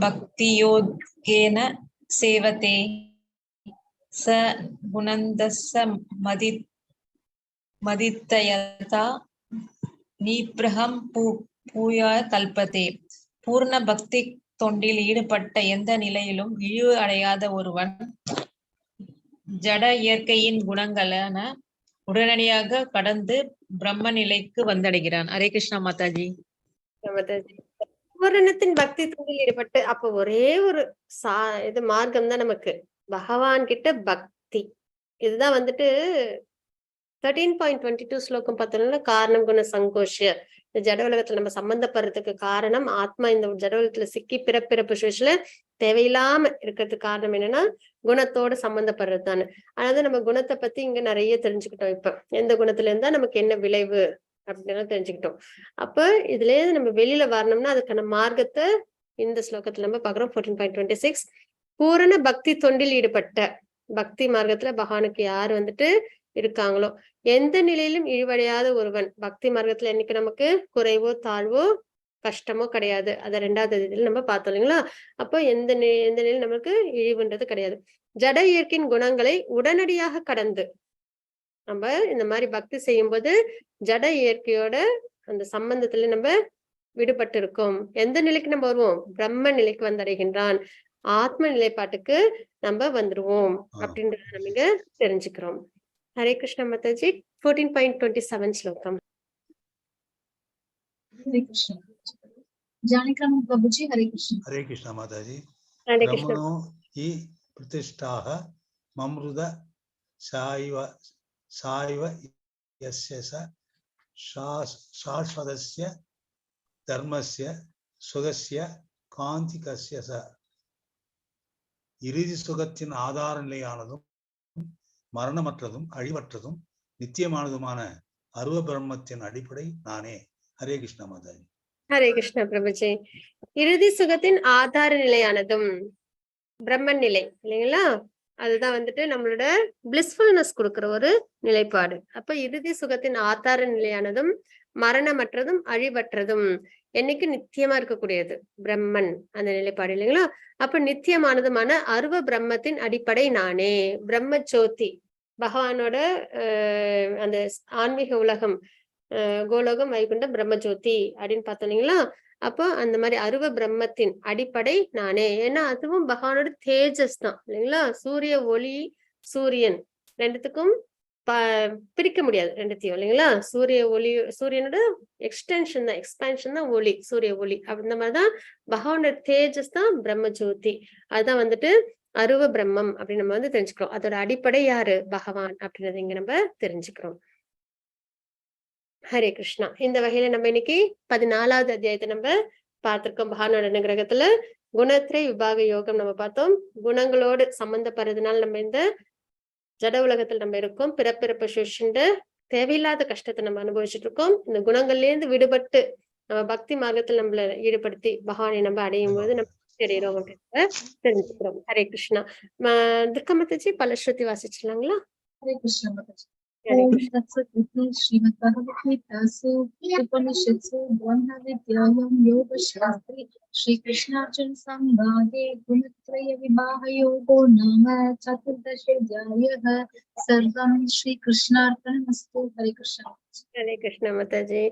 भक्तियोगेन सेवते स गुणन्दस्य मदितयता निप्रहं பூயா கல்பத்தே. பூர்ண பக்தி தொண்டில் ஈடுபட்ட எந்த நிலையிலும் இழிவு அடையாத ஒருவன் ஜட இயற்கையின் குணங்களான உடனடியாக கடந்து பிரம்ம நிலைக்கு வந்தடைகிறான். ஹரே கிருஷ்ணா மாதாஜி. பூரணத்தின் பக்தி தொண்டில் ஈடுபட்டு அப்ப ஒரே ஒரு இது மார்க்கம் தான் நமக்கு, பகவான் கிட்ட பக்தி. இதுதான் வந்துட்டு 13.22 ஸ்லோகம் பார்த்தோம்னா காரணம் குண சங்கோஷ. இந்த ஜட உலகத்துல நம்ம சம்பந்தப்படுறதுக்கு காரணம் ஆத்மா இந்த ஜட உலகத்துல சிக்கி பிறப்பிறப்பு சுழற்சியில தேவையில்லாம இருக்கிறதுக்கு காரணம் என்னன்னா குணத்தோட சம்பந்தப்படுறது தானே. அதாவது நம்ம குணத்தை பத்தி இங்க நிறைய தெரிஞ்சுக்கிட்டோம். இப்ப எந்த குணத்துல இருந்தா நமக்கு என்ன விளைவு அப்படின்னு தெரிஞ்சுக்கிட்டோம். அப்ப இதுல இருந்து நம்ம வெளியில வரணும்னா அதுக்கான மார்க்கத்தை இந்த ஸ்லோகத்துல நம்ம பாக்குறோம். 14.26 பூரண பக்தி தொண்டில் ஈடுபட்ட பக்தி மார்க்கத்துல பகவானுக்கு யாரு வந்துட்டு இருக்காங்களோ, எந்த நிலையிலும் இழிவடையாத ஒருவன். பக்தி மார்க்கத்துல என்னைக்கு நமக்கு குறைவோ தாழ்வோ கஷ்டமோ கிடையாது. அத 2வது இதுல நம்ம பார்த்தோம் இல்லைங்களா. அப்போ எந்த நிலையிலும் நமக்கு இழிவுன்றது கிடையாது. ஜட இயற்கையின் குணங்களை உடனடியாக கடந்து நம்ம இந்த மாதிரி பக்தி செய்யும் போது ஜட இயற்கையோட அந்த சம்பந்தத்துல நம்ம விடுபட்டு இருக்கோம். எந்த நிலைக்கு நம்ம வருவோம், பிரம்ம நிலைக்கு வந்தடைகின்றான், ஆத்ம நிலைப்பாட்டுக்கு நம்ம வந்துருவோம் அப்படின்றத நம்ம இங்க தெரிஞ்சுக்கிறோம். ஹரே கிருஷ்ண மாதாஜி. 14.27 ஸ்லோகம். ஹரே கிருஷ்ண. ஜானகிராமன் பிரபுஜி ஹரே கிருஷ்ண. ஹரே கிருஷ்ண மாதாஜி. ஹரே கிருஷ்ண. பிரம்மணோ ஹி பிரதிஷ்டாஹ மம்ருத சாய்வ யஸ்ய சாஸ்வதஸ்ய தர்மஸ்ய சுகஸ்ய காந்திகஸ்ய ச. இறுதி சுகத்தின் ஆதார நிலையானதும் மரணமற்றதும் அழிவற்றதும் நித்தியமானதுமான அருவ பிரம்மத்தின் அடிப்படை நானே. ஹரே கிருஷ்ண மாதாஜி. ஹரே கிருஷ்ண பிரபுஜி. இறுதி சுகத்தின் ஆதார நிலையானதும் பிரம்மன் நிலை இல்லைங்களா, அதுதான் வந்துட்டு நம்மளோட பிளிஸ்ஃபுல்னஸ் கொடுக்கிற ஒரு நிலைப்பாடு. அப்ப இறுதி சுகத்தின் ஆதார நிலையானதும் மரணமற்றதும் அழிவற்றதும் என்னைக்கு நித்தியமா இருக்கக்கூடியது பிரம்மன் அந்த நிலைப்பாடு இல்லைங்களா. அப்ப நித்தியமானதுமான அருவ பிரம்மத்தின் அடிப்படை நானே. பிரம்ம ஜோதி பகவானோட அந்த ஆன்மீக உலகம், கோலோகம் வைகுண்டம் பிரம்மஜோதி அப்படின்னு பார்த்தோம் இல்லைங்களா. அப்போ அந்த மாதிரி அருவ பிரம்மத்தின் அடிப்படை நானே. ஏன்னா அதுவும் பகவானோட தேஜஸ் தான் இல்லைங்களா. சூரிய ஒளி சூரியன் ரெண்டுத்துக்கும் பிரிக்க முடியாது ரெண்டுத்தையும் இல்லைங்களா. சூரிய ஒளி சூரியனோட எக்ஸ்டென்ஷன் தான், எக்ஸ்பேன்ஷன் தான் ஒளி, சூரிய ஒளி. அந்த மாதிரிதான் பகவானோட தேஜஸ் தான் பிரம்மஜோதி. அதுதான் வந்துட்டு அருவ பிரம்மம் அப்படின்னு நம்ம வந்து தெரிஞ்சுக்கிறோம். அதோட அடிப்படை யாரு, பகவான் அப்படின்றத இங்க நம்ம தெரிஞ்சுக்கிறோம். ஹரே கிருஷ்ணா. இந்த வகையில நம்ம இன்னைக்கு 14வது அத்தியாயத்தை நம்ம பார்த்திருக்கோம். பகவானோட அனுகிரகத்துல குணத்திரை விபாக யோகம் நம்ம பார்த்தோம். குணங்களோடு சம்பந்தப்படுறதுனால நம்ம இந்த ஜட உலகத்துல நம்ம இருக்கோம். பிறப்பிறப்பு சுஷிண்டு தேவையில்லாத கஷ்டத்தை நம்ம அனுபவிச்சுட்டு இருக்கோம். இந்த குணங்கள்ல இருந்து விடுபட்டு நம்ம பக்தி மார்க்கத்தில் நம்மள ஈடுபடுத்தி பகவானை நம்ம அடையும் போது நம்ம அடையிறோம் அப்படின்றத தெரிஞ்சுக்கிறோம். ஹரே கிருஷ்ணா. துர்கமத்தாஜி பலஸ்ருதி வாசிச்சிடலாங்களா? ஹரே கிருஷ்ண மாதாஜி. ஓம் தத்சத் இதி ஸ்ரீமத் பகவத்கீதாசு உபனிஷத்சு பிரம்ம வித்யாயாம் யோக சாஸ்திரே ஸ்ரீ கிருஷ்ணார்ஜுன சம்வாதே குணத்ரய விபாக யோகோ நாம சதுர்தசோऽध्यायः. சர்வம் ஸ்ரீ கிருஷ்ணார்ப்பணமஸ்து. ஹரே கிருஷ்ணா. ஹரே கிருஷ்ண மாதாஜி.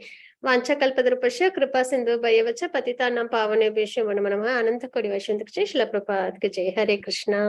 வாஞ்சகல்பதருபஸ்ய கிருபா சிந்து பயவச்ச பதிதானாம் பாவனேபியோ நமோ நமः. அனந்த கோடி வைஷ்ணவ ஸ்ரீல பிரபாத் கி ஜெய். ஹரே கிருஷ்ணா.